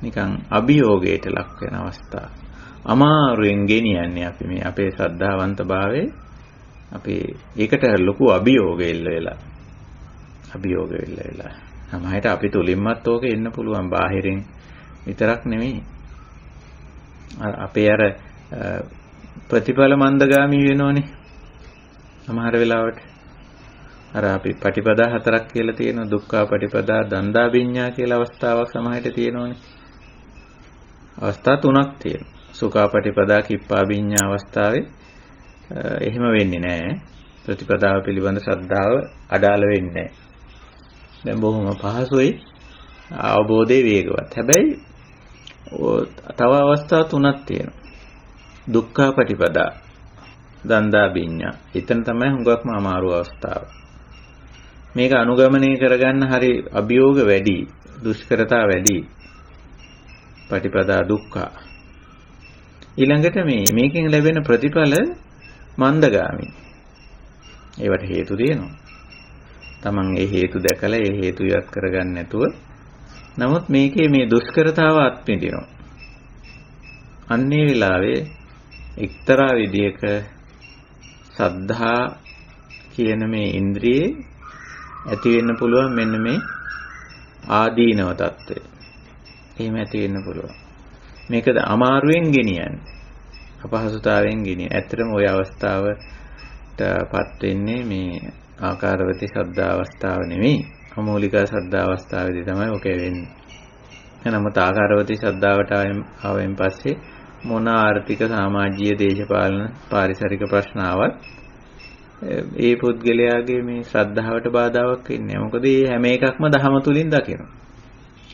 නිකන් අභියෝගයට ලක් වෙන අවස්ථා. අමාරුවෙන් ගෙනියන්නේ අපි මේ අපේ ශ්‍රද්ධාවන්තභාවයේ අපි ඒකට ලොකු අභියෝග එල්ල වෙලා. සමහරට අපි තුලින්මත් ඕක එන්න පුළුවන් බාහිරින් විතරක් නෙමෙයි. අපේ අර ප්‍රතිඵල මන්දගාමී වෙනෝනේ. සමහර වෙලාවට අර අපි පටිපදා හතරක් කියලා තියෙනවා. දුක්ඛ පටිපදා, දන්දා විඤ්ඤා කියලා අවස්ථාවක් සමහරට තියෙනෝනේ. අවස්ථා තුනක් තියෙනවා. සුඛා පටිපදා, කිප්පා විඤ්ඤා අවස්ථාවේ එහෙම වෙන්නේ නැහැ. ප්‍රතිපදාව පිළිබඳ ශ්‍රද්ධාව අඩාල වෙන්නේ නැහැ. දැන් බොහොම පහසුයි අවබෝධයේ වේගවත්. හැබැයි තව අවස්ථා තුනක් තියෙනවා. දුක්ඛ පටිපදා, දන්දා විඤ්ඤා. එතන තමයි හුඟක්ම අමාරු අවස්ථාව. මේක අනුගමනය කරගන්න හරි අභියෝග වැඩි, දුෂ්කරතා වැඩි. පටිපදා දුක්ඛ. ඊළඟට මේකෙන් ලැබෙන ප්‍රතිඵල මන්දගාමී. ඒවට හේතු තියෙනවා. Taman ඒ හේතු දැකලා ඒ හේතු ඉවත් කරගන්න නැතුව නමුත් මේකේ මේ දුෂ්කරතාව අත්විඳිනවා. අන්නේ වෙලාවේ එක්තරා විදියක සද්ධා කියන මේ ඉන්ද්‍රියේ ඇති වෙන්න පුළුවන් මෙන්න මේ ආදීනව తত্ত্বය. එහෙම ඇති වෙන්න පුළුවන්. මේකද අමාරුවෙන් ගෙනියන්නේ. අපහසුතාවයෙන් ගෙනියන්නේ. ඇත්තටම ওই අවස්ථාවටපත් වෙන්නේ මේ ආකාරවති ශ්‍රද්ධා අවස්ථාව නෙමෙයි. අමූලික ශ්‍රද්ධා අවස්ථාවේදී තමයි ඔක වෙන්නේ. එනමුත් ආකාරවති ශ්‍රද්ධාවට ආවෙන් පස්සේ මොන ආර්ථික, සමාජීය, දේශපාලන, පාරිසරික ප්‍රශ්න ආවත් ඒ පුද්ගලයාගේ මේ ශ්‍රද්ධාවට බාධාවක් වෙන්නේ. මොකද මේ හැම එකක්ම දහම තුලින් දකිනවා.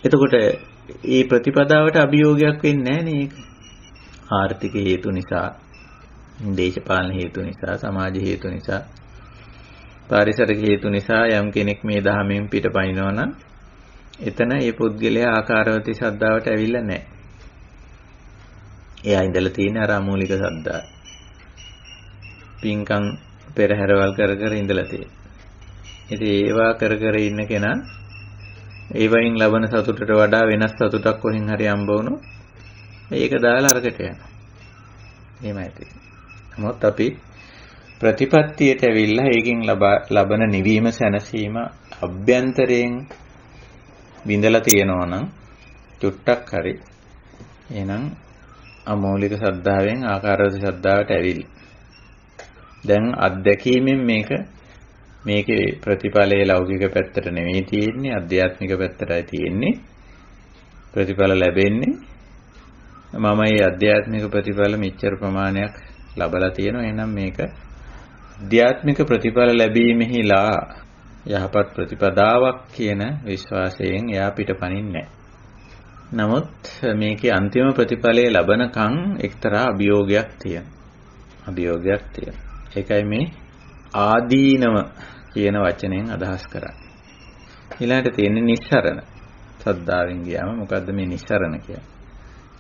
එතකොට මේ ප්‍රතිපදාවට අභියෝගයක් වෙන්නේ නැහැ නේ. ආර්ථික හේතු නිසා, දේශපාලන හේතු නිසා, සමාජ හේතු නිසා, පාරිසරික හේතු නිසා යම් කෙනෙක් මේ දහමෙන් පිටපයින්නවා නම් එතන මේ පුද්ගලයා ආකාරවති ශ්‍රද්ධාවට ඇවිල්ලා නැහැ. එයා ඉඳලා තියෙන අර අමූලික ශ්‍රද්ධාව. පින්කම් පෙරහැරවල් කර කර ඉඳලා තියෙන. ඉතින් ඒවා කර කර ඉන්න කෙනා ඒ වයින් ලබන සතුටට වඩා වෙනස් සතුටක් කොහෙන් හරි හම්බ වුණොත් ඒක දාලා අරකට යනවා. එහෙමයි තියෙන්නේ. නමුත් අපි ප්‍රතිපත්තියට ඇවිල්ලා ඒකෙන් ලබන නිවීම සැනසීම අභ්‍යන්තරයෙන් විඳලා තියෙනවා නම් චුට්ටක් හරි එහෙනම් අමෝලික ශ්‍රද්ධාවෙන් ආකාරවත ශ්‍රද්ධාවට ඇවිල්ලා දැන් අත්දැකීමෙන් මේකේ ප්‍රතිඵලයේ ලෞකික පැත්තට නෙමෙයි තියෙන්නේ, අධ්‍යාත්මික පැත්තටයි තියෙන්නේ. ප්‍රතිඵල ලැබෙන්නේ මම මේ අධ්‍යාත්මික ප්‍රතිඵල මෙච්චර ප්‍රමාණයක් ලබලා තියෙනවා. එහෙනම් මේක අධ්‍යාත්මික ප්‍රතිඵල ලැබීමෙහිලා යහපත් ප්‍රතිපදාවක් කියන විශ්වාසයෙන් එයා පිටපනින්නේ නැහැ. නමුත් මේකේ අන්තිම ප්‍රතිඵලය ලබනකන් එක්තරා අභියෝගයක් තියෙනවා. ඒකයි මේ ආදීනව කියන වචනයෙන් අදහස් කරන්නේ. ඊළඟට තියෙන්නේ නිස්සරණ. සද්ධාවෙන් ගියාම මොකද්ද මේ නිස්සරණ කියන්නේ?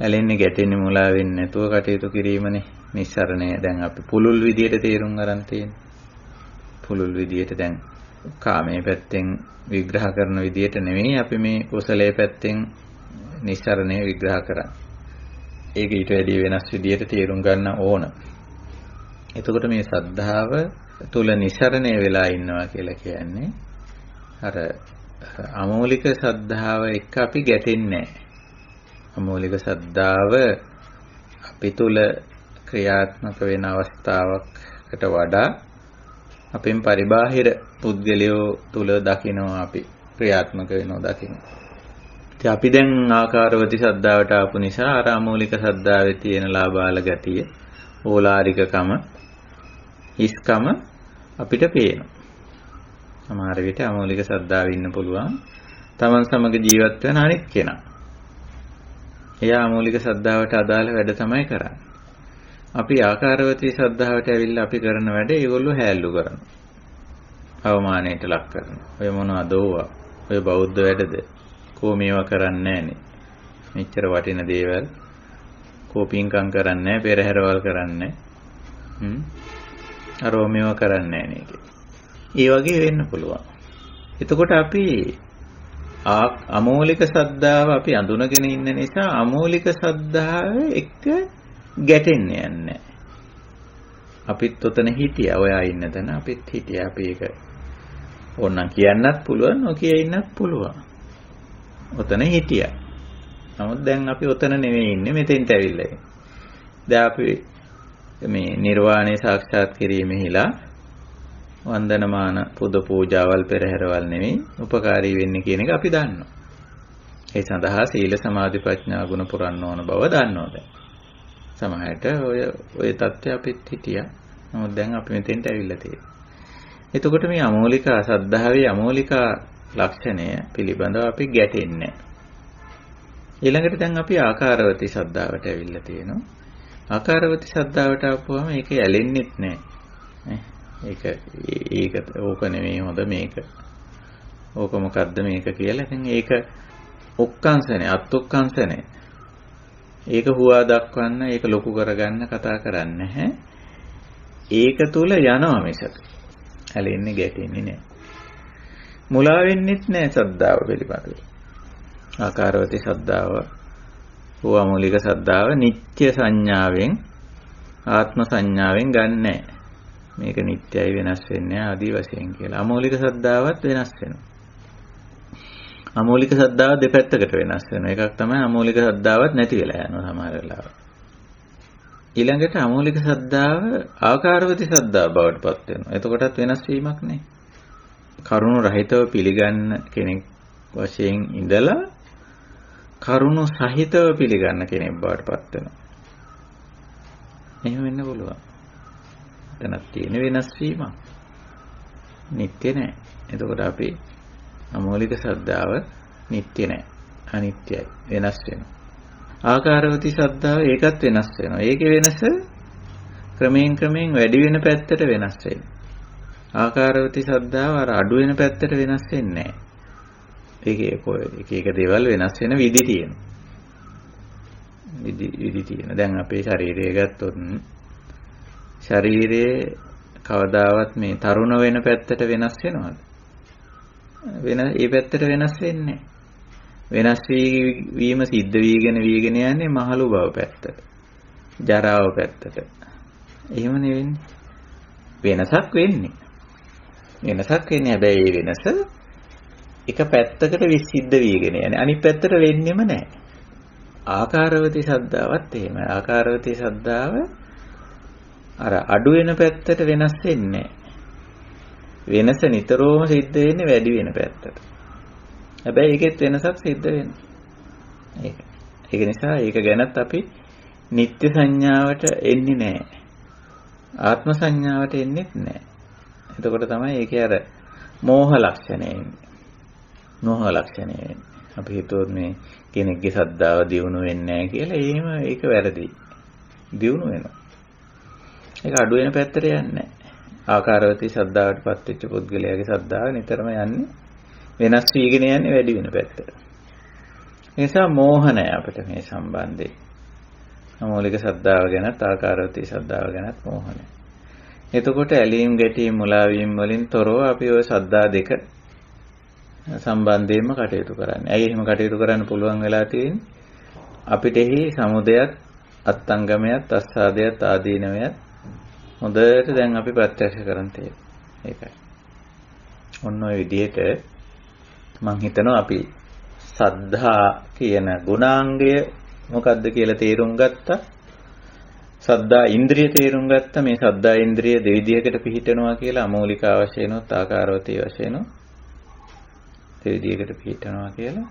ඇලෙන්නේ ගැටෙන්නේ මුලා වෙන්නේ නැතුව කටයුතු කිරීමනේ නිස්සරණය. දැන් අපි පුළුල් විදියට තේරුම් ගන්න තියෙන්නේ. පුළුල් විදියට දැන් කාමයේ පැත්තෙන් විග්‍රහ කරන විදියට නෙවෙයි අපි මේ කුසලයේ පැත්තෙන් නිස්සරණය විග්‍රහ කරන්නේ. ඒක ඊට වැඩිය වෙනස් විදියට තේරුම් ගන්න ඕන. එතකොට මේ සද්ධාව තුල නිස්සරණය වෙලා ඉන්නවා කියලා කියන්නේ අර අමෝලික සද්ධාව එක්ක අපි ගැටෙන්නේ නැහැ. අමෝලික සද්ධාව අපි තුල ක්‍රියාත්මක වෙන අවස්ථාවකට වඩා අපෙන් පරිබාහිර පුද්ගලයෝ තුල දකිනවා අපි ක්‍රියාත්මක වෙනවා දකිනවා. ඉතින් අපි දැන් ආකාරවති සද්ධාවට ආපු නිසා අර අමෝලික සද්ධාවේ තියෙන ලාභාල ගතිය, ඕලාරිකකම, හිස්කම අපිට පේනවා. සමහර විට අමෝලික සද්ධාවේ ඉන්න පුළුවන් තමන් සමග ජීවත් වෙන අනිත් කෙනා. එයා අමෝලික සද්ධාවට අදාළ වැඩ තමයි කරන්නේ. අපි ආකාරවතී සද්ධාවට ඇවිල්ලා අපි කරන වැඩ ඒගොල්ලෝ හැල්ලු කරනවා. අවමානයට ලක් කරනවා. ඔය මොනවද ඕවා? ඔය බෞද්ධ වැඩද? කෝ මේවා කරන්නේ නැහනේ. මෙච්චර වටින දේවල් කෝපින්කම් කරන්නේ නැහැ, පෙරහැරවල් කරන්නේ නැහැ. අරෝ මේවා කරන්නේ නැහැ නේ. ඒ වගේ වෙන්න පුළුවන්. එතකොට අපි අමෝලික සද්ධාව අපි අඳුනගෙන ඉන්න නිසා අමෝලික සද්ධාව එක්ක ගැටෙන්නේ නැහැ. අපිත් ඔතන හිටියා. ඔයා ඉන්න තැන අපිත් හිටියා. අපි ඒක ඕනනම් කියන්නත් පුළුවන්, නොකිය ඉන්නත් පුළුවන්. ඔතන හිටියා. නමුත් දැන් අපි ඔතන නෙවෙයි ඉන්නේ, මෙතෙන්ට ඇවිල්ලා ඉන්නේ. දැන් අපි මේ නිර්වාණය සාක්ෂාත් කිරීමෙහිලා වන්දනමාන පුද පූජාවල් පෙරහැරවල් නෙවෙයි උපකාරී වෙන්නේ කියන එක අපි දන්නවා. ඒ සඳහා සීල සමාධි ප්‍රඥා ගුණ පුරන්න ඕන බව දන්නවා දැන්. සමහරට ඔය தත්ත්වය අපිත් හිටියා. නමුත් දැන් අපි මෙතෙන්ට ඇවිල්ලා තියෙනවා. එතකොට මේ අමෝලික සද්ධාවේ අමෝලික ලක්ෂණය පිළිබඳව අපි ගැටෙන්නේ නැහැ. ඊළඟට දැන් අපි ආකාරවති සද්ධාවට ඇවිල්ලා තියෙනවා. ආකාරවති සද්ධාවට ආපුවම ඒක ඇලෙන්නෙත් නැහැ. ඒක ඕක නෙමෙයි හොඳ මේක. ඕක මොකද්ද මේක කියලා. ඉතින් ඒක ඔක්කාංශනේ, අත්ොක්කාංශනේ. ඒක හුවා දක්වන්න, ඒක ලොකු කරගන්න කතා කරන්නේ නැහැ. ඒක තුල යනවා මිසක ඇලෙන්නේ ගැටෙන්නේ නැහැ. මුලා වෙන්නෙත් නැහැ සද්ධාව පිළිබඳව. ආකාරවති සද්ධාව හෝ අමෝලික සද්ධාව නිත්‍ය සංඥාවෙන් ආත්ම සංඥාවෙන් ගන්නෑ. මේක නිට්ටයයි වෙනස් වෙන්නේ ආදී වශයෙන් කියලා. අමෝලික සද්ධාවත් වෙනස් වෙනවා. අමෝලික සද්ධාව දෙපැත්තකට වෙනස් වෙනවා. එකක් තමයි අමෝලික සද්ධාවත් නැති වෙලා යනවා සමහර වෙලාවට. ඊළඟට අමෝලික සද්ධාව ආකාරවති සද්ධාව බවට පත් වෙනවා. එතකොටත් වෙනස් වීමක් නැහැ. කරුණු රහිතව පිළිගන්න කෙනෙක් වශයෙන් ඉඳලා කරුණු සහිතව පිළිගන්න කෙනෙක් බවට පත් වෙනවා. එහෙම වෙන්න පුළුවන්. එතනක් තියෙන වෙනස් වීමක්. නිට්ටය නෑ. එතකොට අපි අමෝලික සද්ධාව නිට්ටය නෑ. අනිත්‍යයි. වෙනස් වෙනවා. ආකාරවති සද්ධාව ඒකත් වෙනස් වෙනවා. ඒකේ වෙනස ක්‍රමයෙන් වැඩි වෙන පැත්තට වෙනස් වෙනවා. ආකාරවති සද්ධාව අර අඩු වෙන පැත්තට වෙනස් වෙන්නේ නෑ. එක දේවල් වෙනස් වෙන විදි තියෙනවා. විදි තියෙනවා. දැන් අපේ ශරීරය ගත්තොත් ශරීරයේ කවදාවත් මේ තරුණ වෙන පැත්තට වෙනස් වෙනවද? ඒ පැත්තට වෙනස් වෙන්නේ නැහැ. වෙනස් වීම සිද්ධ වීගෙන යන්නේ මහලු බව පැත්තට. ජරාව පැත්තට. එහෙම නෙවෙන්නේ. වෙනසක් වෙන්නේ. හැබැයි ඒ වෙනස එක පැත්තකට විසිද්ධ වීගෙන යන්නේ. අනිත් පැත්තට වෙන්නෙම නැහැ. ආකාරවති සද්ධාවත් එහෙමයි. ආකාරවති සද්ධාව අර අඩු වෙන පැත්තට වෙනස් වෙන්නේ නැහැ. වෙනස නිතරම සිද්ධ වෙන්නේ වැඩි වෙන පැත්තට. හැබැයි ඒකෙත් වෙනසක් සිද්ධ වෙනවා. ඒක නිසා ඒක ගැනත් අපි නිත්‍ය සංඥාවට එන්නේ නැහැ. ආත්ම සංඥාවට එන්නේ නැහැ. එතකොට තමයි ඒකේ අර මෝහ ලක්ෂණය එන්නේ. මෝහ ලක්ෂණය එන්නේ. අපි හිතුවොත් මේ කෙනෙක්ගේ ශ්‍රද්ධාව දියුණු වෙන්නේ නැහැ කියලා එහෙම ඒක වැරදි. දියුණු වෙනවා. ඒක අඩු වෙන පැත්තට යන්නේ නැහැ. ආකාරවතී ශ්‍රද්ධාවටපත් වෙච්ච පුද්ගලයාගේ ශ්‍රද්ධාව නිතරම යන්නේ වෙනස් වීගෙන යන්නේ වැඩි වෙන පැත්තට. ඒ නිසා මෝහ නැහැ අපිට මේ සම්බන්ධයෙන්. මූලික ශ්‍රද්ධාව ගැනත් ආකාරවතී ශ්‍රද්ධාව ගැනත් මෝහ නැහැ. එතකොට ඇලීම් ගැටීම් මුලා වීම වලින් තොරව අපි ওই ශ්‍රද්ධා දෙක සම්බන්ධයෙන්ම කටයුතු කරන්නේ. ඇයි එහෙම කටයුතු කරන්න පුළුවන් වෙලා තියෙන්නේ? අපිට එහි සමුදයත් අත්ංගමයත් අස්සාදයත් ආදීනවයත් හොඳට දැන් අපි ප්‍රත්‍යක්ෂ කරන් තියෙනවා. ඒකයි. ඔන්න ඔය විදිහට මම හිතනවා අපි සද්ධා කියන ගුණාංගය මොකද්ද කියලා තේරුම් ගත්තා. සද්ධා ඉන්ද්‍රිය තේරුම් ගත්තා. මේ සද්ධා ඉන්ද්‍රිය දෙවිදියකට පිහිටනවා කියලා අමූලික වශයෙන්වත් ආකාරවතී වශයෙන්වත් දෙවිදියකට පිහිටනවා කියලා.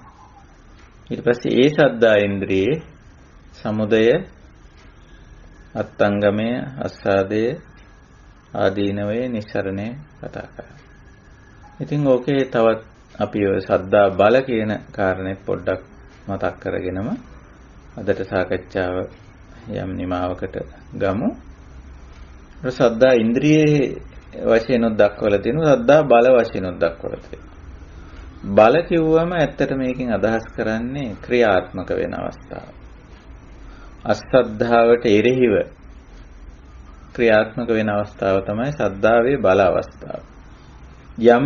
ඊට පස්සේ ඒ සද්ධා ඉන්ද්‍රියේ සමුදය අත්ංගමය අස්සාදය ආදීනවේ නිස්සරණය කතා කරා. ඉතින් ඕකේ තවත් අපි ඔය සද්ධා බල කියන කාරණේ පොඩ්ඩක් මතක් කරගෙනම අදට සාකච්ඡාව යම් නිමාවකට ගමු. සද්ධා ඉන්ද්‍රියේ වශයෙන් දක්වලා තියෙනවා සද්ධා බල වශයෙන් දක්වලා තියෙනවා. බල කිව්වම ඇත්තට මේකෙන් අදහස් කරන්නේ ක්‍රියාත්මක වෙන අවස්ථාව. අසද්ධාවට එරෙහිව ක්‍රියාත්මක වෙන අවස්ථාව තමයි සද්ධාවේ බල අවස්ථාව. යම්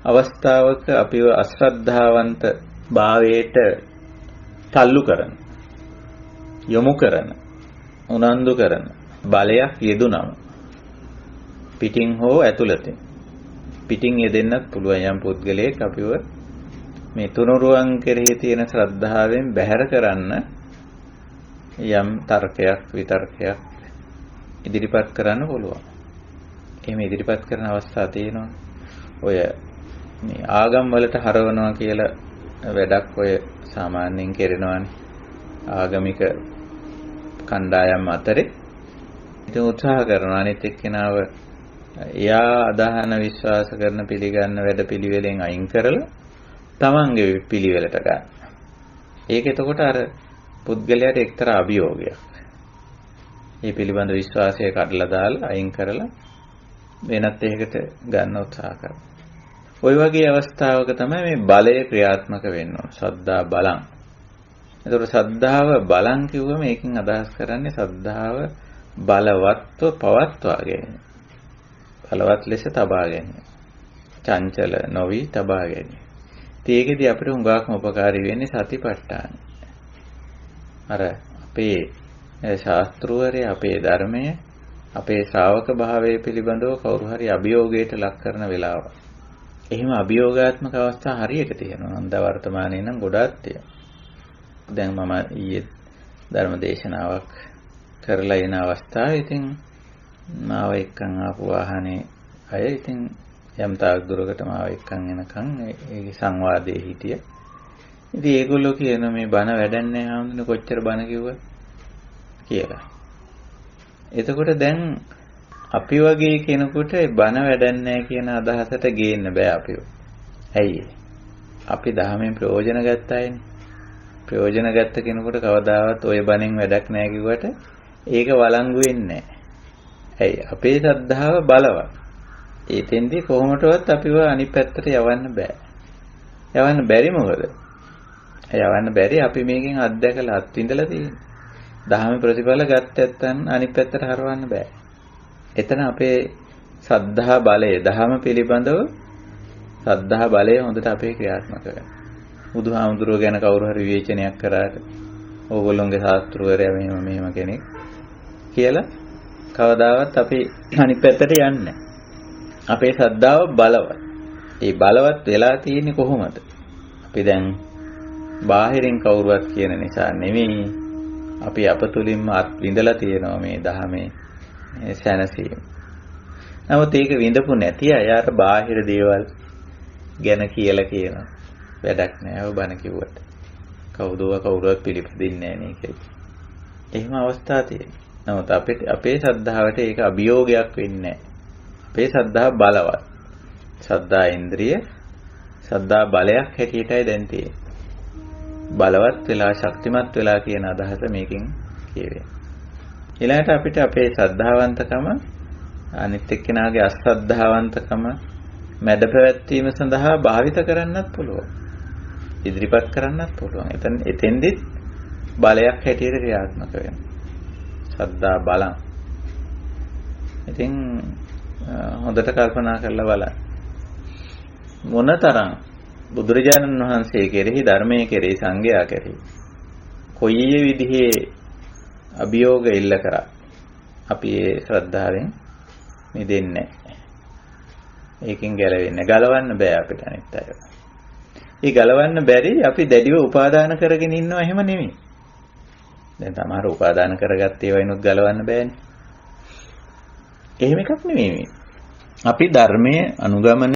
අවස්ථාවක අපිව අශ්‍රද්ධාවන්ත භාවයට තල්ලු කරන යොමු කරන උනන්දු කරන බලයක් යෙදුනම පිටින් හෝ ඇතුළතින් පිටින් යෙදෙන්නත් පුළුවන් යම් පුද්ගලයෙක් අපිව මේ තුනුරුවන් කෙරෙහි තියෙන ශ්‍රද්ධාවෙන් බැහැර කරන්න යම් තර්කයක් විතර්කයක් ඉදිරිපත් කරන්න පුළුවන්. එහෙම ඉදිරිපත් කරන අවස්ථා තියෙනවා. ඔය මේ ආගම් වලට හරවනවා කියලා වැඩක් ඔය සාමාන්‍යයෙන් කරනවානේ. ආගමික කණ්ඩායම් අතරේ ඉතින් උත්සාහ කරනවා අනිත් එක්කෙනාව එයා අදහන විශ්වාස කරන පිළිගන්න වැඩපිළිවෙලෙන් අයින් කරලා තමන්ගේ පිළිවෙලට ගන්න. ඒක එතකොට අර පුද්ගලයාට එක්තරා අභියෝගයක්. මේ පිළිබඳ විශ්වාසය කඩලා දාලා අයින් කරලා වෙනත් එකකට ගන්න උත්සාහ කරනවා. ওই වගේ අවස්ථාවක තමයි මේ බලය ක්‍රියාත්මක වෙන්න ඕන. සද්ධා බලං. එතකොට සද්ධාව බලං කිව්වම මේකෙන් අදහස් කරන්නේ සද්ධාව බලවත්ව පවත්වා ගැනීම. බලවත් ලෙස තබා ගැනීම. චංචල නොවි තබා ගැනීම. ඒකෙදි අපිට හුඟක්ම උපකාරී වෙන්නේ සතිපට්ඨාන. අර අපේ ශාස්ත්‍රවරේ අපේ ධර්මය අපේ ශ්‍රාවක භාවයේ පිළිබඳව කවුරු හරි අභියෝගයට ලක් කරන වෙලාව. එහෙම අභියෝගාත්මක අවස්ථා හරියට තියෙනවා. අන්ද වර්තමානයේ නම් ගොඩාක් තියෙනවා. දැන් මම ඊයේ ධර්ම දේශනාවක් කරලා එන අවස්ථාවේ ඉතින් මාව එක්කන් ආපු වාහනේ අය ඉතින් යම් තාක් දුරකට මාව එක්කන් එනකන් ඒ සංවාදයේ හිටිය. ඉතින් ඒගොල්ලෝ කියන මේ බණ වැඩන්නේ ආවුනේ කොච්චර බණ කිව්වද කියලා. එතකොට දැන් අපි වගේ කෙනෙකුට බණ වැඩන්නේ කියන අදහසට ගේන්න බෑ අපිව. ඇයි? අපි ධර්මයෙන් ප්‍රයෝජන ගත්තයිනේ. ප්‍රයෝජන ගත්ත කෙනෙකුට කවදාවත් ওই බණෙන් වැඩක් නැහැ කිව්වට ඒක වළංගු වෙන්නේ නැහැ. ඇයි? අපේ ශ්‍රද්ධාව බලවත්. ඒතෙන්දී කොහොමදවත් අපිව අනිත් පැත්තට යවන්න බෑ. යවන්න බැරි මොකද? යවන්න බැරි අපි මේකෙන් අත්දැකලා අත්විඳලා තියෙන්නේ. දහම ප්‍රතිඵල ගත්ත නැත්නම් අනිත් පැත්තට හරවන්න බෑ. එතන අපේ සද්ධා බලය දහම පිළිබඳව සද්ධා බලය හොඳට අපේ ක්‍රියාත්මක වෙනවා. බුදුහාමුදුරුවෝ ගැන කවුරු හරි විවේචනයක් කරාට ඕගොල්ලෝගේ ශාස්ත්‍රවරයා මෙහෙම කෙනෙක් කියලා කවදාවත් අපි අනිත් පැත්තට යන්නේ නැහැ. අපේ ශ්‍රද්ධාව බලවත්. ඒ බලවත් වෙලා තියෙන්නේ කොහොමද? අපි දැන් බාහිරින් කවුරුවත් කියන නිසා නෙමෙයි අපි අපතුලින්ම විඳලා තියෙනවා මේ ධහමේ සැනසීම. නමුත් ඒක විඳපු නැති අය අර බාහිර දේවල් ගැන කියලා කියනවා. වැඩක් නෑ ඔය බණ කිව්වට. කවුරුවත් පිළිපදින්නේ නැහැ නේ. එහෙම අවස්ථා තියෙනවා. නමුත් අපේ ශ්‍රද්ධාවට ඒක අභියෝගයක් වෙන්නේ නැහැ. අපේ ශ්‍රද්ධාව බලවත්. ශ්‍රද්ධා ඉන්ද්‍රිය ශ්‍රද්ධා බලයක් හැටියටයි දැන් තියෙන්නේ. බලවත් වෙලා ශක්තිමත් වෙලා කියන අදහස මේකෙන් කියවේ. ඊළඟට අපිට අපේ ශ්‍රද්ධාවන්තකම අනිත් එක්කෙනාගේ අශ්‍රද්ධාවන්තකම මැඩ පැවැත්වීම සඳහා භාවිත කරන්නත් පුළුවන්. ඉදිරිපත් කරන්නත් පුළුවන්. එතෙන්දිත් බලයක් හැටියට ක්‍රියාත්මක වෙනවා. ශ්‍රද්ධා බලං. ඉතින් හොඳට කල්පනා කරලා බලන්න. මොනතරම් බුදුරජාණන් වහන්සේ කෙරෙහි ධර්මයේ කෙරෙහි සංඝයා කෙරෙහි කොයි විදිහේ අභියෝග ඉල්ල කරා අපි ඒ ශ්‍රද්ධාවෙන් මිදෙන්නේ නැහැ. ඒකෙන් ගැලවෙන්නේ. ගලවන්න බෑ අපිට අනිත් අය. ඒ ගලවන්න බැරි අපි දැඩිව උපාදාන කරගෙන ඉන්නවා එහෙම නෙමෙයි. දැන් සමහර උපාදාන කරගත්ත ඒවා ඉනුත් ගලවන්න බෑනේ. එහෙම එකක් නෙමෙයි මේ. අපි ධර්මයේ අනුගමනය